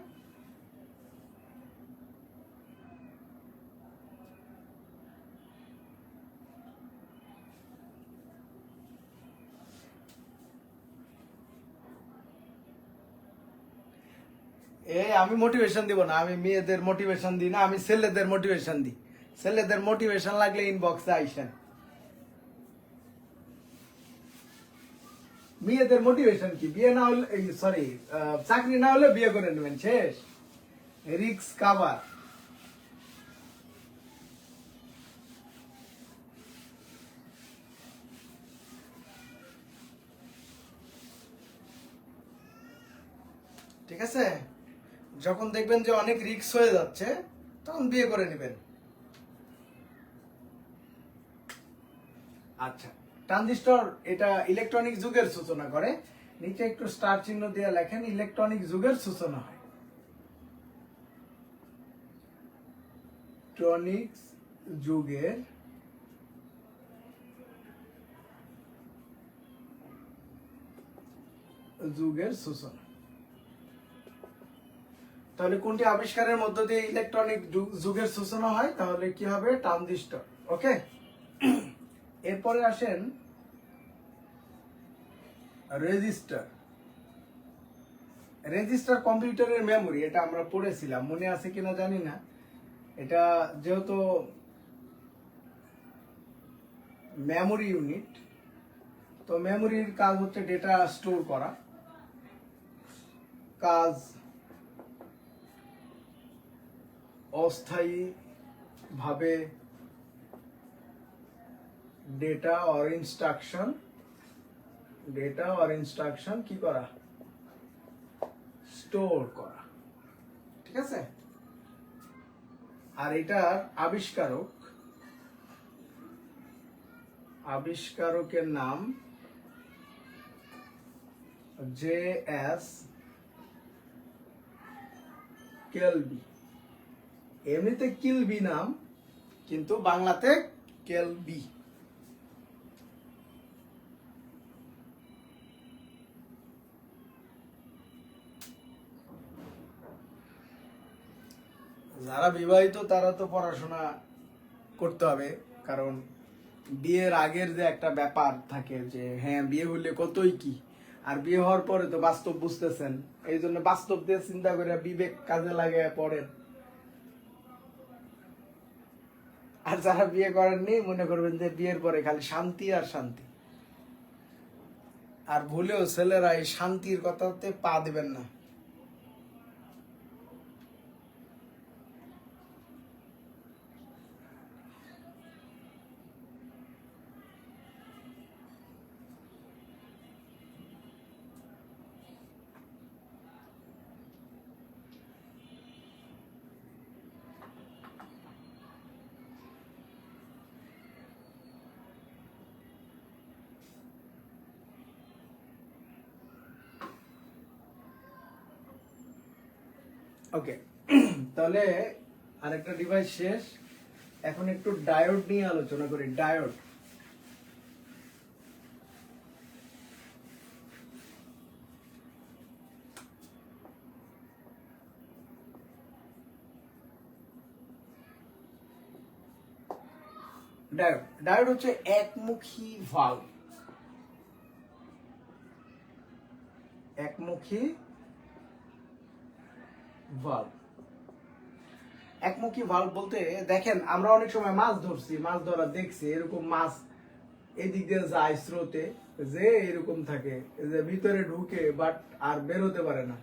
[SPEAKER 1] আমি মোটিভেশন দিব না, আমি মেয়েদের মোটিভেশন দিই না, আমি ছেলেদের মোটিভেশন দিই। ছেলেদের মোটিভেশন লাগলে ইনবক্সে আইসেন। মেয়েদের মোটিভেশন কি? বিয়ে না হলে, সরি, চাকরি না হলে বিয়ে করে নেবেন, শেষ, রিক্স কাভার। ঠিক আছে? যখন দেখবেন যে অনেক রিক্স হয়ে যাচ্ছে, তখন বিয়ে করে নেবেন। আচ্ছা, ট্রানজিস্টর এটা ইলেকট্রনিক যুগের সূচনা করে। নিচে একটু স্টার চিহ্ন দিয়ে লেখেন, ইলেকট্রনিক যুগের সূচনা হয়। ইলেকট্রনিক যুগের সূচনা। তাহলে কোনটি আবিষ্কারের মধ্য দিয়ে ইলেকট্রনিক যুগের সূচনা হয়? তাহলে কি হবে? ট্রানজিস্টর। ওকে, এরপরে আসেন রেজিস্টার। রেজিস্টার কম্পিউটারের মেমোরি, এটা আমরা পড়েছিলাম, মনে আছে কিনা জানি না। এটা যেহেতু মেমোরি ইউনিট, তো মেমোরির কাজ হচ্ছে ডেটা স্টোর করা, কাজ অস্থায়ী ভাবে ডেটা অর ইনস্ট্রাকশন কি করা? স্টোর করা, ঠিক আছে? আর এটার আবিষ্কারকের নাম JS কেলবি, এমনিতে কিলবি নাম, কিন্তু বাংলাতে কেলবি। যারা বিবাহিত তারা তো পড়াশোনা করতে হবে, কারণ বিয়ের আগের যে একটা ব্যাপার থাকে যে হ্যাঁ বিয়ে হলে কতই কি, আর বিয়ে হওয়ার পরে তো বাস্তব বুঝতেছেন, এই জন্য বাস্তব দিয়ে চিন্তা করে বিবেক কাজে লাগে পড়েন। আর যারা বিয়ে করেননি মনে করবেন যে বিয়ের পরে খালি শান্তি আর শান্তি, আর ভুলেও ছেলেরা এই শান্তির কথাতে পা দেবেন না। ওকে, তাহলে আরেকটা ডিভাইস শেষ, এখন একটু ডায়োড নিয়ে আলোচনা করি। ডায়োড, ডায়োড ডায়োড হচ্ছে একমুখী ভালভ। একমুখী ভালভ, একমুখী ভালভ বলতে দেখেন আমরা অনেক সময় মাছ ধরছি, মাছ ধরা দেখছি, এরকম মাছ এদিক দিয়ে যায় স্রোতে, যে এরকম থাকে যে ভিতরে ঢুকে বাট আর বের হতে পারে না,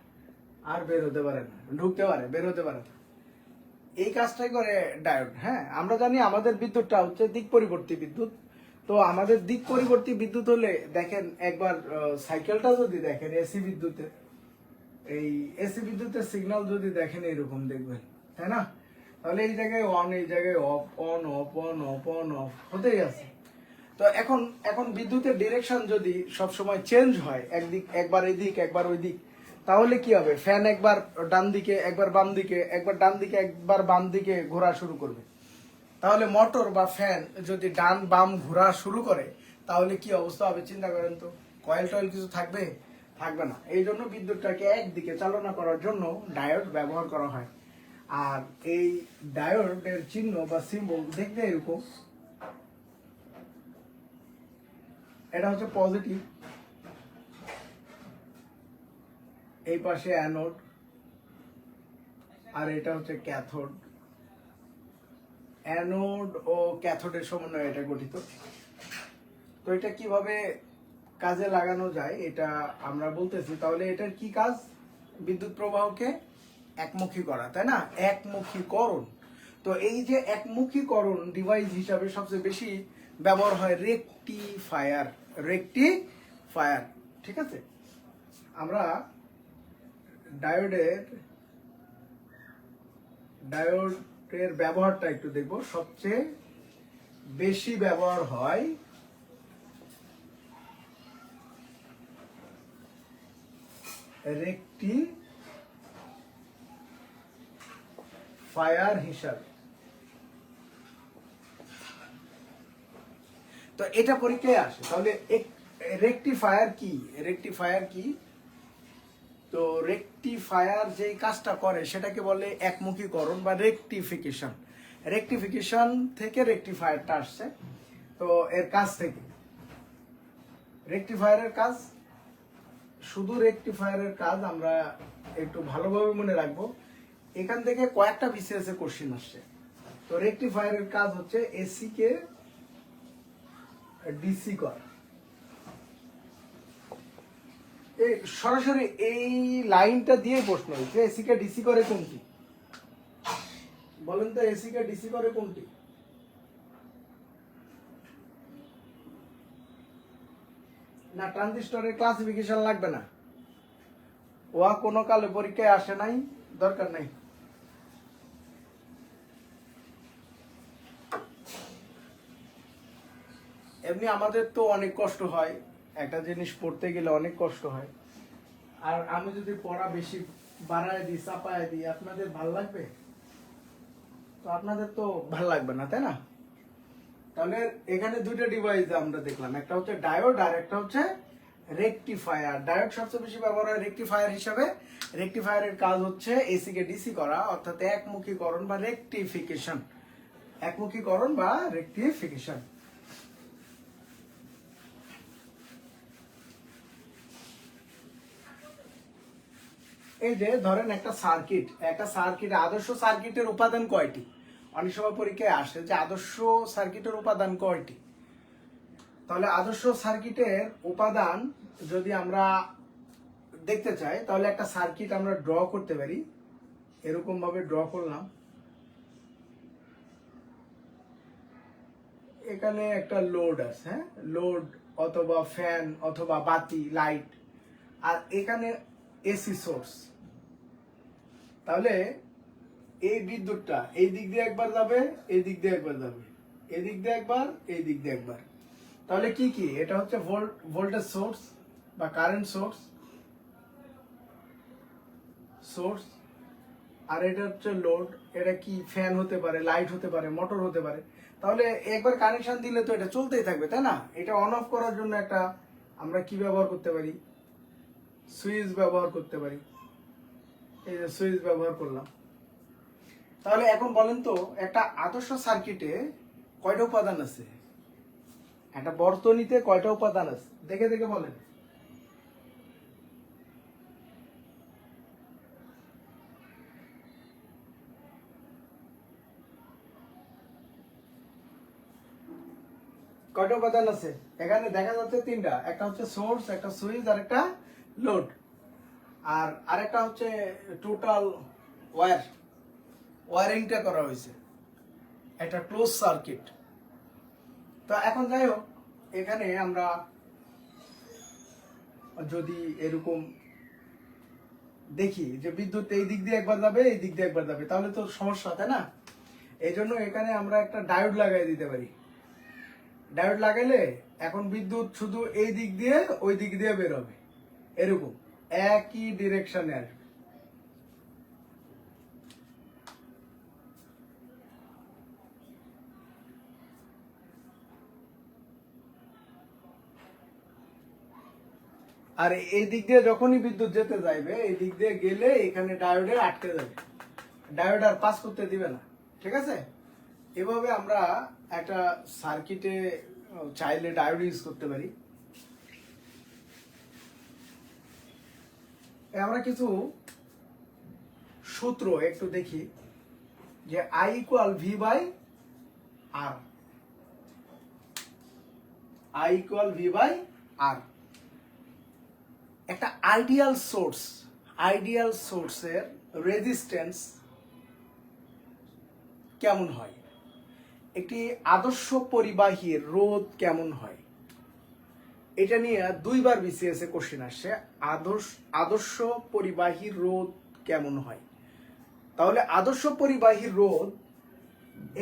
[SPEAKER 1] আর বের হতে পারে না, ঢুকতে পারে বের হতে পারে না। এই কাজটাই করে ডায়োড। হ্যাঁ, আমরা জানি আমাদের বিদ্যুৎটা হচ্ছে দিক পরিবর্তী বিদ্যুৎ। তো আমাদের দিক পরিবর্তী বিদ্যুৎ হলে দেখেন একবার সাইকেলটা যদি দেখেন এসি বিদ্যুতের, এই এসি বিদ্যুতের সিগন্যাল যদি দেখেন এরকম দেখবেন, তাই না? তাহলে এই জায়গায় অন, এই জায়গায় of, on of, on of, on of হতেই আছে। তো এখন বিদ্যুতের ডিরেকশন যদি সব সময় চেঞ্জ হয়, একদিক একবার এদিক একবার ওই দিক, তাহলে কি হবে? ফ্যান একবার ডান দিকে একবার বাম দিকে, একবার ডান দিকে একবার বাম দিকে ঘোরা শুরু করবে। তাহলে মোটর বা ফ্যান যদি ডান বাম ঘোরা শুরু করে তাহলে কি অবস্থা হবে চিন্তা করেন তো? কয়েল টয়েল কিছু থাকবে? থাকবে না। এই জন্য বিদ্যুৎটাকে একদিকে চালনা করার জন্য ডায়োড ব্যবহার করা হয়। আর এই ডায়োডের চিহ্ন বা সিম্বল দেখতে এরকম, এটা হচ্ছে পজিটিভ, এই পাশে অ্যানোড, আর এটা হচ্ছে ক্যাথোড। অ্যানোড ও ক্যাথোডের সমন্বয়ে এটা গঠিত। তো এটা কিভাবে কাজে লাগানো যায় এটা আমরা বলতেছি। তাহলে এটার কি কাজ? বিদ্যুৎ প্রবাহকে একমুখী করা, তাই না? একমুখীকরণ। তো এই যে একমুখীকরণ ডিভাইস হিসাবে সবচেয়ে বেশি ব্যবহার হয় রেকটিফায়ার। রেকটিফায়ার, ঠিক আছে? আমরা ডায়োডের ব্যবহারটা একটু দেখব। সবচেয়ে বেশি ব্যবহার হয় রেকটিফায়ার হিসাবে। তো এটা পরীক্ষায় আসে। তাহলে রেকটিফায়ার কি? রেকটিফায়ার কি? তো রেকটিফায়ার যে কাজটা করে সেটাকে বলে একমুখীকরণ বা রেকটিফিকেশন। রেকটিফিকেশন থেকে রেকটিফায়ারটা আসছে। তো এর কাজ থেকে, রেকটিফায়ারের কাজ, শুধু রেকটিফায়ারের কাজ আমরা একটু ভালোভাবে মনে রাখবো। এখান থেকে কয়েকটা বিসিএস এ কোশ্চেন আসছে। তো রেকটিফায়ারের কাজ হচ্ছে এসি কে ডিসি করা। এই সরাসরি এই লাইনটা দিয়ে প্রশ্ন হয়েছে, এসি কে ডিসি করে কোনটি? বলেন তো, এসি কে ডিসি করে কোনটি? না, ট্রানজিস্টরের ক্লাসিফিকেশন লাগবে না, ওয়া কোনো কালে পরীক্ষায় আসে নাই, দরকার নাই। এমনি আমাদের তো অনেক কষ্ট হয়, একটা জিনিস পড়তে গেলে অনেক কষ্ট হয়। আর আমি যদি পড়া বেশি বাড়ায় দিই, চাপায় দিই, আপনাদের ভাল লাগবে? তো আপনাদের তো ভাল লাগবে না, তাই না? তাহলে এখানে দুইটা ডিভাইস আমরা দেখলাম, একটা হচ্ছে ডায়োড আর একটা হচ্ছে রেকটিফায়ার। ডায়োড সবচেয়ে বেশি ব্যবহার হয় রেকটিফায়ার হিসাবে। রেকটিফায়ারের কাজ হচ্ছে এসি কে ডিসি করা, অর্থাৎ একমুখীকরণ বা রেকটিফিকেশন। একমুখীকরণ বা রেকটিফিকেশন। এই যে ধরেন একটা সার্কিট, আদর্শ সার্কিটের উপাদান কয়টি? অনেক সময় পরীক্ষায় আসে যে আদর্শ সার্কিটের উপাদান কয়টি। তাহলে আদর্শ সার্কিটের উপাদান যদি আমরা দেখতে চাই, তাহলে একটা সার্কিট আমরা ড্র করতে পারি। এরকম ভাবে ড্র করলাম। এখানে একটা লোড আছে, হ্যাঁ, লোড অথবা ফ্যান অথবা বাতি, লাইট, আর এখানে এসি সোর্স। তাহলে এই বিদ্যুৎটা এই দিক দিয়ে একবার যাবে, এই দিক দিয়ে একবার যাবে, এই দিক দিয়ে একবার, এই দিক দিয়ে একবার। তাহলে কি কি? এটা হচ্ছে ভোল্টেজ সোর্স বা কারেন্ট সোর্স, আর এটা হচ্ছে লোড। এটা কি? ফ্যান হতে পারে, লাইট হতে পারে, মোটর হতে পারে। তাহলে একবার কানেকশন দিলে তো এটা চলতেই থাকবে, তাই না? এটা অন অফ করার জন্য একটা আমরা কি ব্যবহার করতে পারি? সুইচ ব্যবহার করতে পারি। এই যে সুইচ ব্যবহার করলাম। তাহলে এখন বলেন তো, একটা আদর্শ সার্কিটে কয়টা উপাদান আছে? একটা বর্তনীতে কয়টা উপাদান আছে? দেখে দেখে বলেন। কয়টা উপাদান আছে? এখানে দেখা যাচ্ছে তিনটা। একটা হচ্ছে সোর্স, একটা সুইচ, আর একটা লোড। আর আরেকটা হচ্ছে টোটাল ওয়ারিংটা করা হয়েছে, একটা ক্লোজ সার্কিট। তো এখন যাই হোক, এখানে আমরা যদি এরকম দেখি যে বিদ্যুৎ এই দিক দিয়ে একবার যাবে, এই দিক দিয়ে একবার যাবে, তাহলে তো সমস্যা, তাই না? এই জন্য এখানে আমরা একটা ডায়োড লাগাই দিতে পারি। ডায়োড লাগাইলে এখন বিদ্যুৎ শুধু এই দিক দিয়ে ওই দিক দিয়ে বের হবে, এরকম একই ডিরেকশনে আসবে। আর এই দিক দিয়ে যখনই বিদ্যুৎ যেতে যাইবে, এই দিক দিয়ে গেলে এখানে ডায়োডে আটকে যাবে, ডায়োড আর পাস করতে দিবে না। ঠিক আছে? এভাবে আমরা একটা সার্কিটে চাইলে ডায়োড ইউজ করতে পারি। আমরা কিছু সূত্র একটু দেখি, যে I equal V by R. I equal V by R. একটা আইডিয়াল সোর্সের রেজিস্ট্যান্স কেমন হয়? একটি আদর্শ পরিবাহীর রোধ কেমন হয়? এটা নিয়ে দুইবার বিসিএস এ কোশ্চেন আসছে। আদর্শ পরিবাহীর রোধ কেমন হয়? তাহলে আদর্শ পরিবাহীর রোধ,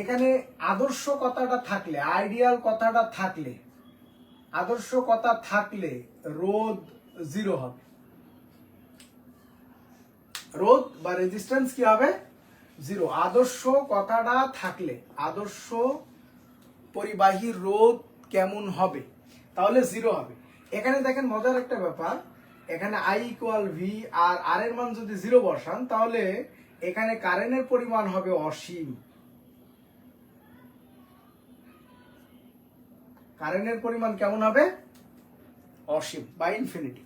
[SPEAKER 1] এখানে আদর্শ কথাটা থাকলে, আইডিয়াল কথাটা থাকলে, আদর্শ কথা থাকলে রোধ জিরো হবে। রোধ বা রেজিস্ট্যান্স কি হবে? জিরো। আদর্শ কথাটা থাকলে আদর্শ পরিবাহীর রোধ কেমন হবে? তাহলে জিরো হবে। এখানে দেখেন মজার একটা ব্যাপার, এখানে I ইকুয়াল ভি আর আর এর মান যদি জিরো বসান, তাহলে এখানে কারেন্টের পরিমাণ হবে অসীম। কারেন্টের পরিমাণ কেমন হবে? অসীম বা ইনফিনিটি।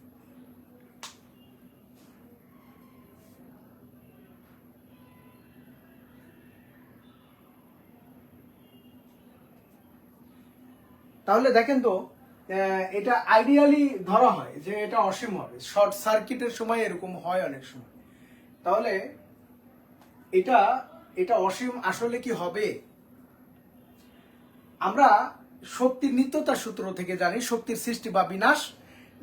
[SPEAKER 1] তাহলে দেখেন তো, এটা আইডিয়ালি ধরা হয় যে এটা অসীম হবে। শর্ট সার্কিটের সময় এরকম হয় অনেক সময়। তাহলে এটা অসীম আসলে কি হবে? আমরা শক্তির নিত্যতার সূত্র থেকে জানি শক্তির সৃষ্টি বা বিনাশ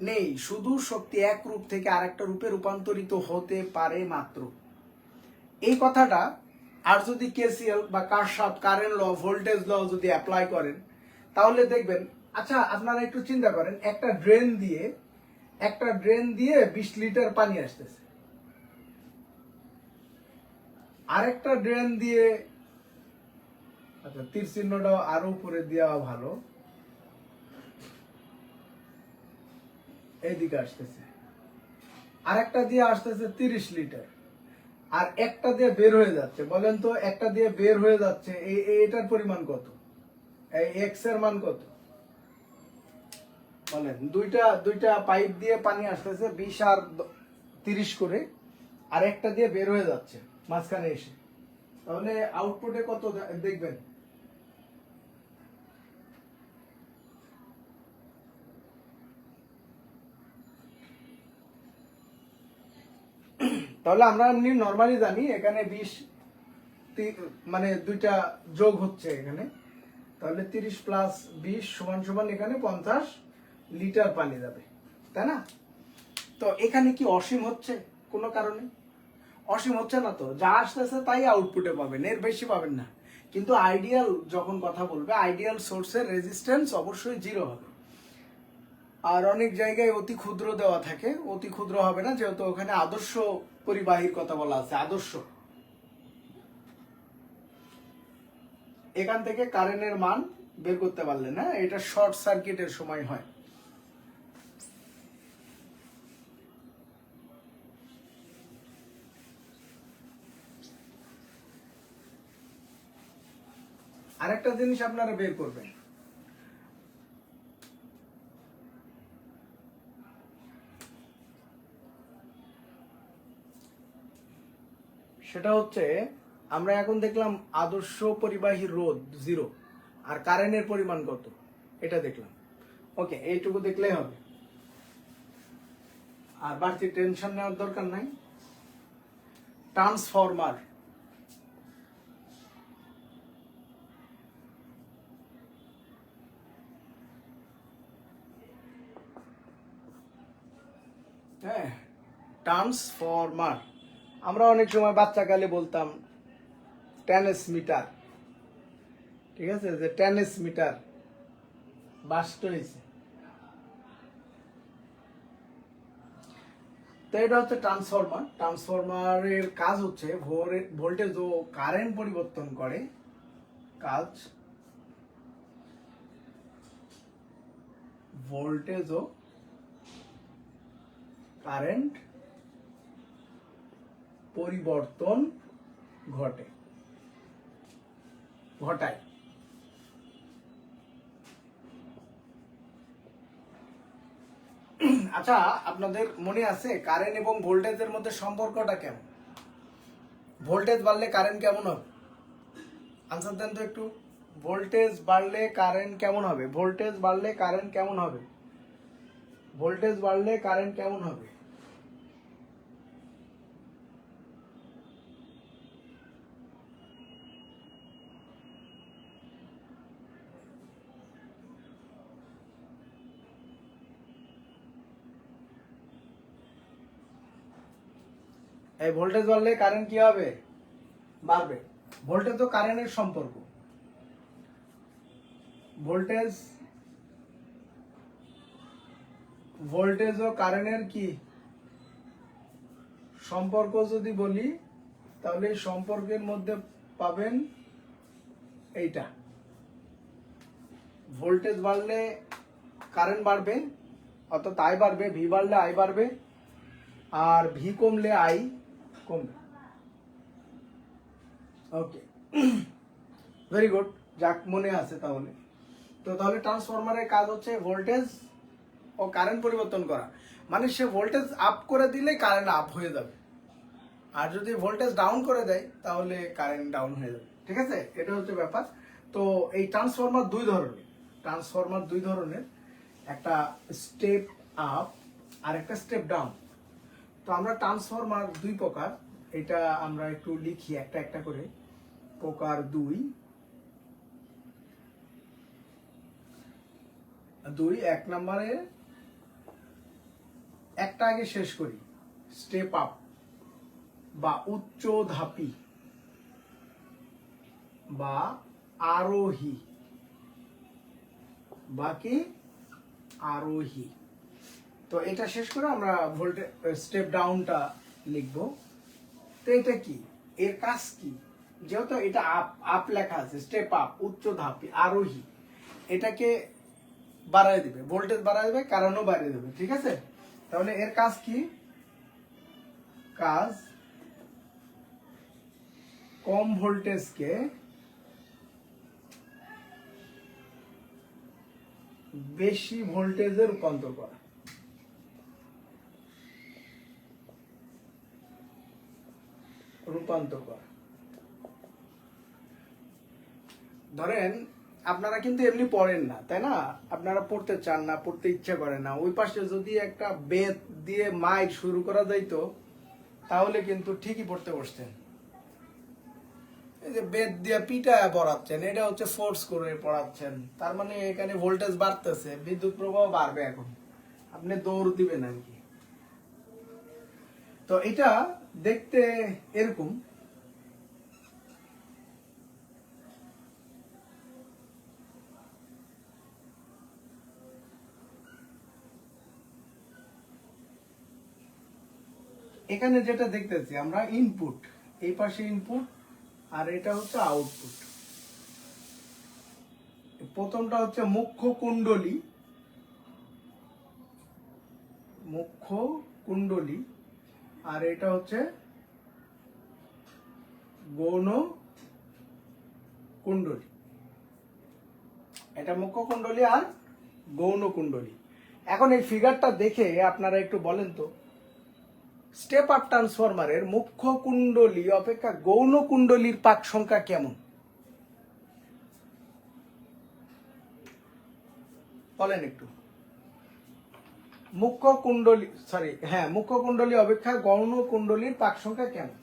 [SPEAKER 1] নেই, শুধু শক্তি এক রূপ থেকে আরেকটা রূপে রূপান্তরিত হতে পারে মাত্র। এই কথাটা আর যদি কেসিএল বা কারশফ কারেন্ট ল, ভোল্টেজ ল যদি অ্যাপ্লাই করেন, তাহলে দেখবেন। আচ্ছা, আপনারা একটু চিন্তা করেন, একটা ড্রেন দিয়ে একটা ড্রেন দিয়ে 20 লিটার পানি আসতেছে, আরেকটা ড্রেন দিয়ে, আচ্ছা তীর চিহ্নটা আরো উপরে দেওয়া ভালো, এইদিকে আসতেছে, আরেকটা দিয়ে আসতেছে 30 লিটার, আর একটা দিয়ে বের হয়ে যাচ্ছে। বলেন তো একটা দিয়ে বের হয়ে যাচ্ছে এটার পরিমাণ কত, এই এক্স এর মান কত বলেন? দুইটা পাইপ দিয়ে পানি আসতেছে 20 আর 30 করে, আর একটা দিয়ে বের হয়ে যাচ্ছে মাঝখানে এসে, তাহলে আউটপুটে কত দেখবেন? তাহলে আমরা এমনি নরমালি জানি এখানে 20 মানে দুইটা যোগ হচ্ছে এখানে, তাহলে 30 প্লাস 20 সমান সমান এখানে 50 লিটার পানি যাবে, তাই না? তো এখানে কি অসীম হচ্ছে কোনো কারণে? অসীম হচ্ছে না তো, যা আসতেছে তাই আউটপুটে পাবেন, এর বেশি পাবেন না। কিন্তু আইডিয়াল যখন কথা বলবে, আইডিয়াল সোর্সের রেজিস্ট্যান্স অবশ্যই 0 হবে। আর অনেক জায়গায় অতি ক্ষুদ্র দেওয়া থাকে, অতি ক্ষুদ্র হবে না যেহেতু ওখানে আদর্শ পরিবাহীর কথা বলা আছে, আদর্শ। এখান থেকে কারেন্টের মান বের করতে পারলে না, এটা শর্ট সার্কিটের সময় হয়। আরেকটা জিনিস আপনারা বের করবেন, সেটা হচ্ছে আমরা এখন দেখলাম আদর্শ পরিবাহী রোধ 0 আর কারেন্টের পরিমাণ কত এটা দেখলাম। ওকে, এইটুকু দেখলেই হবে, আর বাড়তি টেনশন নেওয়ার দরকার নাই। ট্রান্সফরমার, হ্যাঁ ট্রান্সফরমার, আমরা অনেক সময় বাচ্চাকালে বলতাম ট্রান্সমিটার, ঠিক আছে, যে ট্রান্সমিটার বাস্ট হয়েছে, তো এটা হচ্ছে ট্রান্সফরমার। ট্রান্সফরমারের কাজ হচ্ছে ভোল্টেজ ও কারেন্ট পরিবর্তন করে, কাজ ভোল্টেজ ও কারেন্ট পরিবর্তন ঘটায়। আচ্ছা, আপনাদের মনে আছে কারেন্ট এবং ভোল্টেজের মধ্যে সম্পর্কটা কেমন? ভোল্টেজ বাড়লে কারেন্ট কেমন হবে? আনসার দেন তো একটু। ভোল্টেজ বাড়লে কারেন্ট কেমন হবে? ভোল্টেজ বাড়লে কারেন্ট কেমন হবে? ভোল্টেজ বাড়লে কারেন্ট কেমন হবে? এই ভোল্টেজ বাড়লে কারেন্ট কি হবে? বাড়বে। ভোল্টেজ ও কারেন্টের সম্পর্ক, ভোল্টেজ ও কারেন্টের কি সম্পর্ক যদি বলি, তাহলে এই সম্পর্কের মধ্যে পাবেন এইটা, ভোল্টেজ বাড়লে কারেন্ট বাড়বে, অর্থাৎ আই বাড়বে, ভি বাড়লে আই বাড়বে, আর ভি কমলে আই কমবে। ওকে, ভেরি গুড, যাক মনে আছে তাহলে। তো তাহলে ট্রান্সফরমারের কাজ হচ্ছে ভোল্টেজ ও কারেন্ট পরিবর্তন করা, মানে সে ভোল্টেজ আপ করে দিলে কারেন্ট আপ হয়ে যাবে, আর যদি ভোল্টেজ ডাউন করে দেয় তাহলে কারেন্ট ডাউন হয়ে যাবে, ঠিক আছে? এটা হচ্ছে ব্যাপার। তো এই ট্রান্সফরমার দুই ধরনের, একটা স্টেপ আপ আর একটা স্টেপ ডাউন। তো আমরা ট্রান্সফরমার দুই প্রকার, এটা আমরা একটু লিখি একটা একটা করে। প্রকার দুই, এক নম্বরে একটা আগে শেষ করি, স্টেপ আপ বা উচ্চ ধাপী বা আরোহী, বাকি আরোহী। তো এটা শেষ করে আমরা ভোল্টেজ স্টেপ ডাউনটা লিখবো। তো এটা কি, এর কাজ কি? যেহেতু এটা আপ আপ লেখা আছে, স্টেপ আপ উচ্চ ধাপ আরোহী, এটাকে বাড়ায় দিবে, ভোল্টেজ বাড়ায় দিবে, কারণও বাড়িয়ে দেবে, ঠিক আছে? তাহলে এর কাজ কি? কাজ কম ভোল্টেজকে বেশি ভোল্টেজে রূপান্তর করা। ধরেন আপনারা কিন্তু এমনি পড়েন না, তাই না? আপনারা পড়তে চান না, পড়তে ইচ্ছা করে না। ওই পাশে যদি একটা বেত দিয়ে মাইক শুরু করা যাইতো তাহলে কিন্তু ঠিকই পড়তে বসতেন। এই যে বেত দিয়ে পিটায় পড়াচ্ছেন, এটা হচ্ছে ফোর্স করে পড়াচ্ছেন, তার মানে এখানে ভোল্টেজ বাড়তেছে, বিদ্যুৎ প্রবাহ বাড়বে। এখন আপনি দৌড় দিবেন আর কি। তো এটা দেখতে এরকম। এখানে যেটা দেখতেছি আমরা ইনপুট, এই পাশে ইনপুট আর এটা হচ্ছে আউটপুট। প্রথমটা হচ্ছে মুখ্য কুণ্ডলী, আর এটা হচ্ছে গৌণ কুণ্ডলী। এটা মুখ্য কুণ্ডলী আর গৌণ কুণ্ডলী। এখন এই ফিগারটা দেখে আপনারা একটু বলেন তো, স্টেপ আপ ট্রান্সফরমারের মুখ্য কুণ্ডলী অপেক্ষা গৌণ কুণ্ডলীর পাক সংখ্যা কেমন? বলেন একটু। মুখ্য কুণ্ডলী অপেক্ষা গৌণ কুণ্ডলীর পাক সংখ্যা কেমন?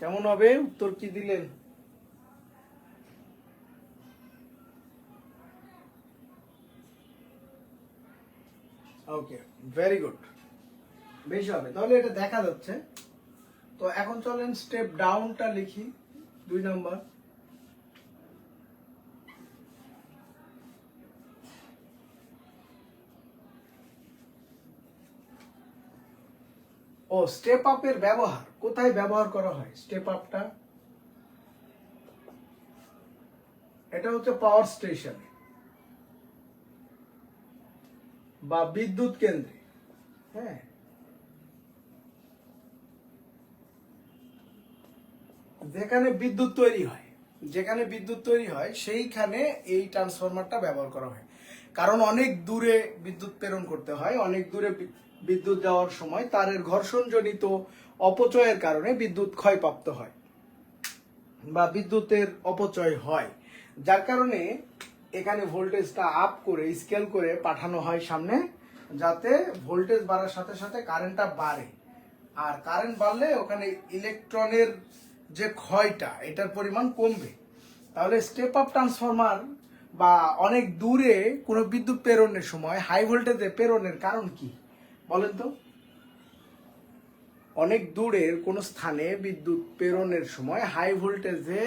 [SPEAKER 1] কেমন হবে? উত্তর কি দিলেন? ওকে, ভেরি গুড, বেশি হবে। তাহলে এটা দেখা যাচ্ছে। তো এখন চলেন স্টেপ ডাউনটা লিখি, 2 নম্বর। ও, স্টেপ আপের ব্যবহার কোথায় ব্যবহার করা হয়? স্টেপ আপটা এটা হচ্ছে পাওয়ার স্টেশনে বা বিদ্যুৎ কেন্দ্রে। হ্যাঁ, যেখানে বিদ্যুৎ তৈরি হয় সেইখানে এই ট্রান্সফরমারটা ব্যবহার করা হয়। কারণ অনেক দূরে বিদ্যুৎ প্রেরণ করতে হয়, অনেক দূরে বিদ্যুৎ যাওয়ার সময় তারের ঘর্ষণজনিত অপচয়ের কারণে বিদ্যুৎ ক্ষয়প্রাপ্ত হয় বা বিদ্যুতের অপচয় হয়, যার কারণে এখানে ভোল্টেজটা আপ করে স্কেল করে পাঠানো হয় সামনে, যাতে ভোল্টেজ বাড়ার সাথে সাথে কারেন্টটা বাড়ে। আর কারেন্ট বাড়লে ওখানে ইলেকট্রনের যে ক্ষয়টা, এটার পরিমাণ কমবে। তাহলে স্টেপ আপ ট্রান্সফরমার বা অনেক দূরে কোনো বিদ্যুৎ প্রেরণের সময় হাই ভোল্টেজে প্রেরণের কারণ কি বলেন তো? অনেক দূরের কোনো স্থানে বিদ্যুৎ প্রেরণের সময় হাই ভোল্টেজে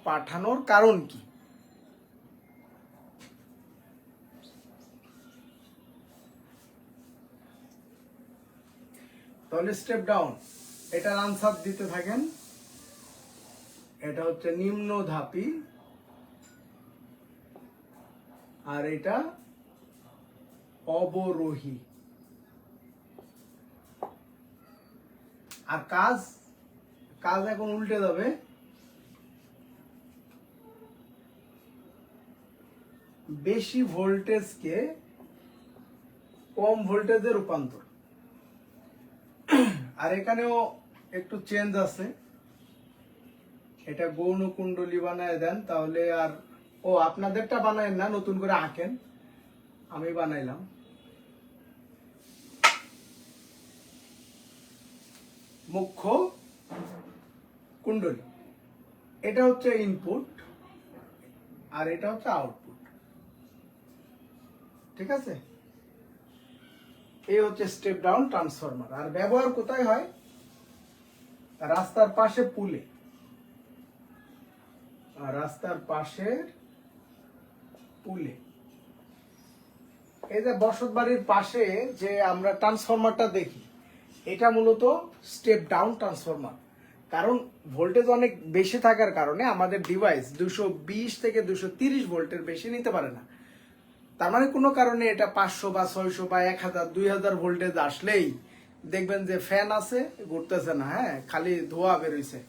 [SPEAKER 1] পাঠানোর কারণ কি? তাহলে স্টেপ ডাউন, এটার আনসার দিতে থাকেন। এটা হচ্ছে নিম্ন ধাপী আর এটা অবরোহী। আর কাজ এখন উল্টে যাবে, বেশি ভোল্টেজকে কম ভোল্টেজে রূপান্তর। আর এখানেও একটু চেঞ্জ আছে, এটা গৌণ কুণ্ডলী বানায় দেন, তাহলে আর ও আপনাদেরটা বানায়েন না, নতুন করে আঁকেন, আমি বানাইলাম। মুখ্য কুণ্ডলী, এটা হচ্ছে ইনপুট আর এটা হচ্ছে আউটপুট, ঠিক আছে? এই হচ্ছে স্টেপ ডাউন ট্রান্সফরমার। আর ব্যবহার কোথায় হয়? রাস্তার পাশে পুলে, রাস্তার পাশের পুলে। এই যে বসত বাড়ির পাশে যে আমরা ট্রান্সফরমারটা দেখি, এটা মূলত স্টেপ ডাউন ট্রান্সফরমার। কারণ ভোল্টেজ অনেক বেশি থাকার কারণে আমাদের ডিভাইস 220 থেকে 230 ভোল্টের বেশি নিতে পারে না। তার মানে কোনো কারণে এটা 500 বা 600 বা 1000 2000 ভোল্টেজ আসলেই দেখবেন যে ফ্যান আছে, ঘুরতেছে না, হ্যাঁ, খালি ধোঁয়া বেরোইছে।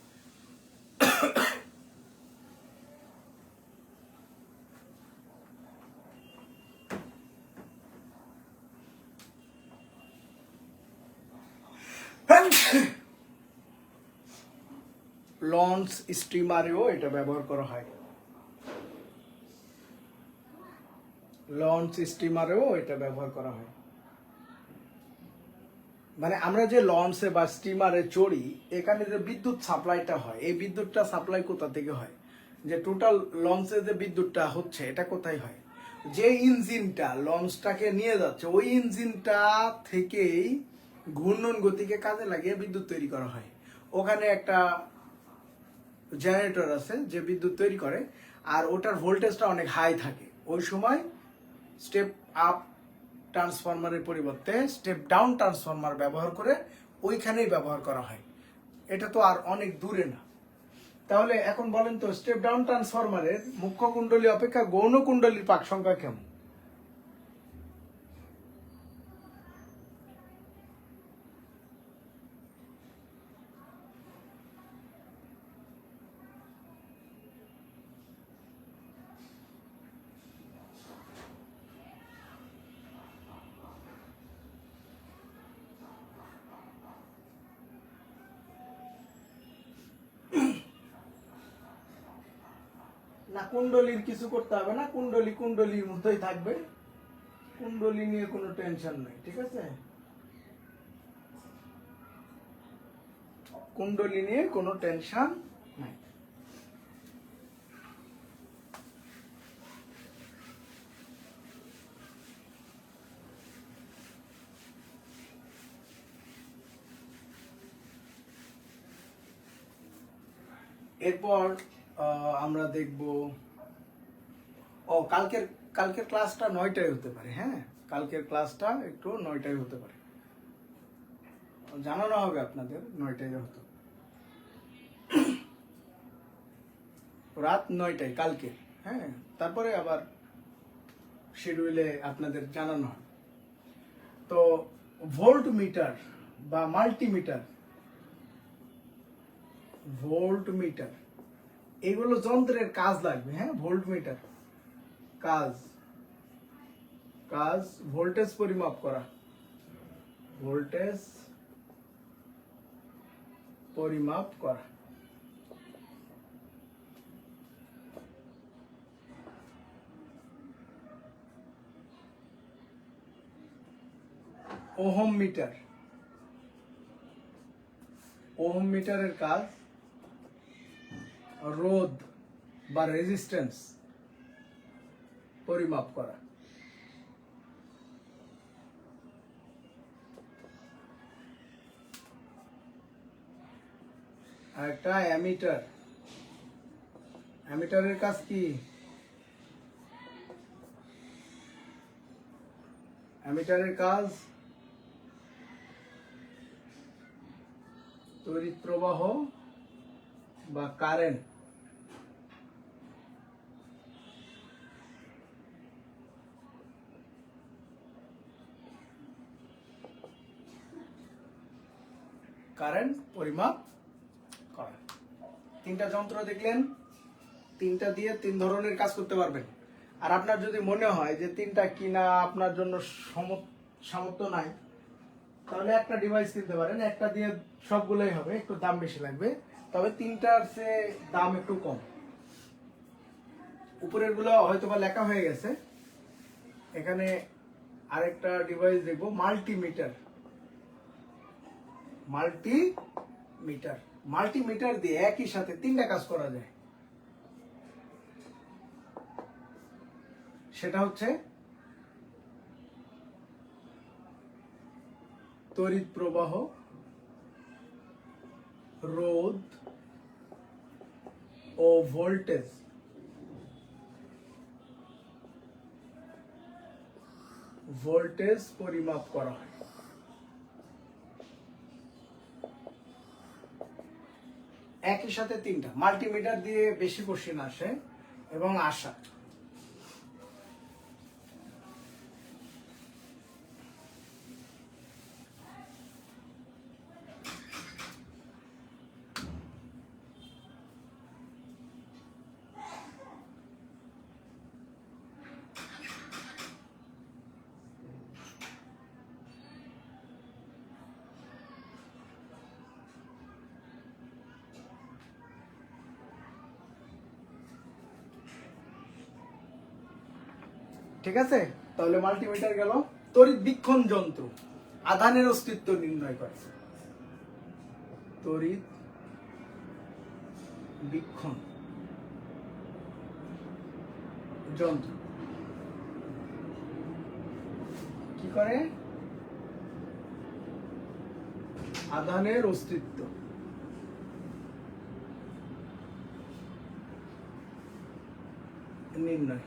[SPEAKER 1] লঞ্চ স্টিমারেও এটা ব্যবহার করা হয়, লঞ্চ স্টিমারেও এটা ব্যবহার করা হয়। মানে আমরা যে লঞ্চে বা স্টিমারে চড়ি, এখানে যে বিদ্যুৎ সাপ্লাইটা হয়, এই বিদ্যুৎটা সাপ্লাই কোথা থেকে হয়? যে টোটাল লঞ্চে যে বিদ্যুৎটা হচ্ছে, এটা কোথায় হয়? যে ইঞ্জিনটা লঞ্চটাকে নিয়ে যাচ্ছে, ওই ইঞ্জিনটা থেকেই ঘূর্ণন গতিকে কাজে লাগিয়ে বিদ্যুৎ তৈরি করা হয়। ওখানে একটা জেনারেটর আছে যে বিদ্যুৎ তৈরি করে, আর ওটার ভোল্টেজটা অনেক হাই থাকে। ওই সময় স্টেপ আপ ট্রান্সফরমারের পরিবর্তে স্টেপ ডাউন ট্রান্সফরমার ব্যবহার করে ওইখানেই ব্যবহার করা হয়। এটা তো আর অনেক দূরে না। তাহলে এখন বলেন তো, স্টেপ ডাউন ট্রান্সফরমারের মুখ্য কুণ্ডলী অপেক্ষা গৌণ কুণ্ডলীর পাক সংখ্যা কেমন? না, কুণ্ডলীর কিছু করতে হবে না, কুণ্ডলী কুণ্ডলীর মতোই থাকবে, কুণ্ডলী নিয়ে কোনো টেনশন নেই, ঠিক আছে? কুণ্ডলী নিয়ে কোনো টেনশন নাই। এরপর আমরা দেখব, ও কালকের কালকের ক্লাসটা 9টায় হতে পারে, হ্যাঁ, কালকের ক্লাসটা একটু 9টায় হতে পারে, জানানো হবে আপনাদের 9টায় হতো, রাত 9টায় কালকে, হ্যাঁ। তারপরে আবার শিডিউলে আপনাদের জানানো হয়। তো ভোল্ট মিটার বা মাল্টিমিটার, ভোল্ট মিটার, এগুলো যন্ত্রের কাজ লাগবে, হ্যাঁ। ভোল্ট মিটার কাজ কাজ ভোল্টেজ পরিমাপ করা, ভোল্টেজ পরিমাপ করা। ওহম মিটার, ওহম মিটারের কাজ রোধ বা রেজিস্ট্যান্স পরিমাপ করা। আর একটা অ্যামিটার, অ্যামিটারের কাজ কি? অ্যামিটারের কাজ তড়িৎ প্রবাহ বা কারেন্ট পরিমাপ করা। তিনটা যন্ত্র দেখলেন, তিনটা দিয়ে তিন ধরনের কাজ করতে পারবেন। আর আপনার যদি মনে হয় যে তিনটা কিনা আপনার জন্য সামর্থ্য নাই, তাহলে একটা ডিভাইস কিনতে পারেন, একটা দিয়ে সবগুলোই হবে, একটু দাম বেশি লাগবে, তবে তিনটার চেয়ে দাম একটু কম। উপরের গুলো হয়তো বা লেখা হয়ে গেছে। এখানে আরেকটা ডিভাইস দেখবো, মাল্টিমিটার। মাল্টিমিটার দিয়ে একই সাথে তিনটা কাজ করা যায়। সেটা হচ্ছে তড়িৎ প্রবাহ, রোধ ও ভোল্টেজ পরিমাপ করা হয়। একই সাথে তিনটা মাল্টিমিটার দিয়ে বেশি কোশ্চেন আসে এবং আসা। ঠিক আছে, তাহলে মাল্টিমিটার গেল। তড়িৎ বীক্ষণ যন্ত্র আধানের অস্তিত্ব নির্ণয় করে। তড়িৎ বীক্ষণ যন্ত্র কি করে? আধানের অস্তিত্ব নির্ণয়।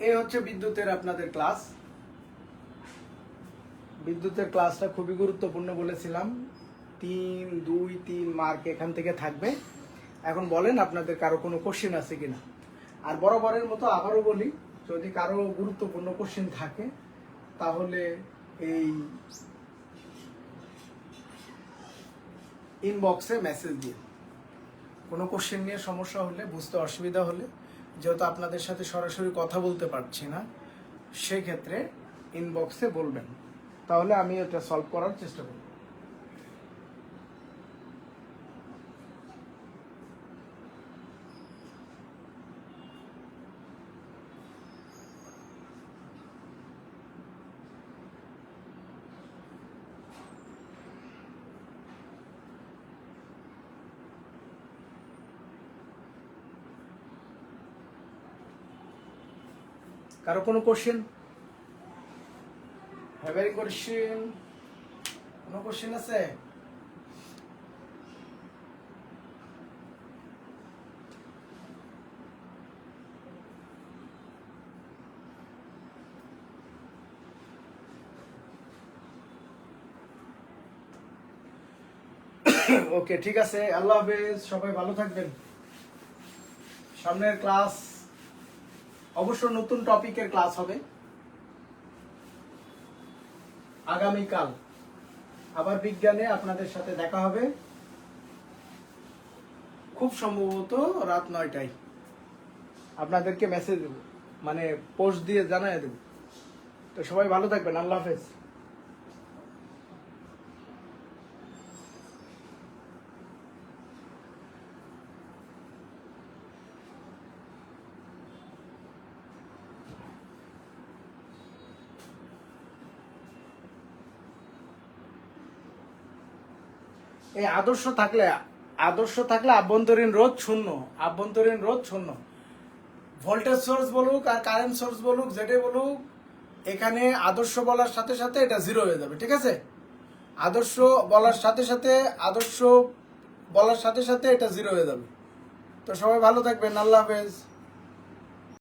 [SPEAKER 1] এই হচ্ছে বিদ্যুতের আপনাদের ক্লাস। বিদ্যুতের ক্লাসটা খুবই গুরুত্বপূর্ণ বলেছিলাম। 3, 2, 3 মার্ক এখান থেকে থাকবে। এখন বলেন আপনাদের কারো কোনো কোশ্চেন আছে কিনা। আর বরাবরের মতো আবারও বলি, যদি কারো গুরুত্বপূর্ণ কোশ্চেন থাকে তাহলে এই ইনবক্সে মেসেজ দিন। কোনো কোশ্চেন নিয়ে সমস্যা হলে, বুঝতে অসুবিধা হলে, যেহেতু আপনাদের সাথে সরাসরি কথা বলতে পারছি না, সেক্ষেত্রে ইনবক্সে বলবেন, তাহলে আমি এটা সলভ করার চেষ্টা করব। কারো কোনো কোশ্চেন? হ্যাভেরি কোশ্চেন? কোনো কোশ্চেন আছে? ওকে, ঠিক আছে, আল্লাহ হাফেজ, সবাই ভালো থাকবেন। সামনের ক্লাস অবশ্য নতুন টপিকের ক্লাস হবে আগামীকাল। আবার বিজ্ঞানে আপনাদের সাথে দেখা হবে, খুব সম্ভবত রাত 9টায়। আপনাদেরকে মেসেজ দেব, মানে পোস্ট দিয়ে জানাই দেব। তো সবাই ভালো থাকবেন, আল্লাহ হাফেজ। এই আদর্শ থাকলে আভ্যন্তরীণ রোধ শূন্য। ভোল্টেজ সোর্স বলুক আর কারেন্ট সোর্স বলুক, যেটাই বলুক, এখানে আদর্শ বলার সাথে সাথে এটা জিরো হয়ে যাবে। ঠিক আছে, আদর্শ বলার সাথে সাথে এটা জিরো হয়ে যাবে। তো সবাই ভালো থাকবেন, আল্লাহ হাফেজ।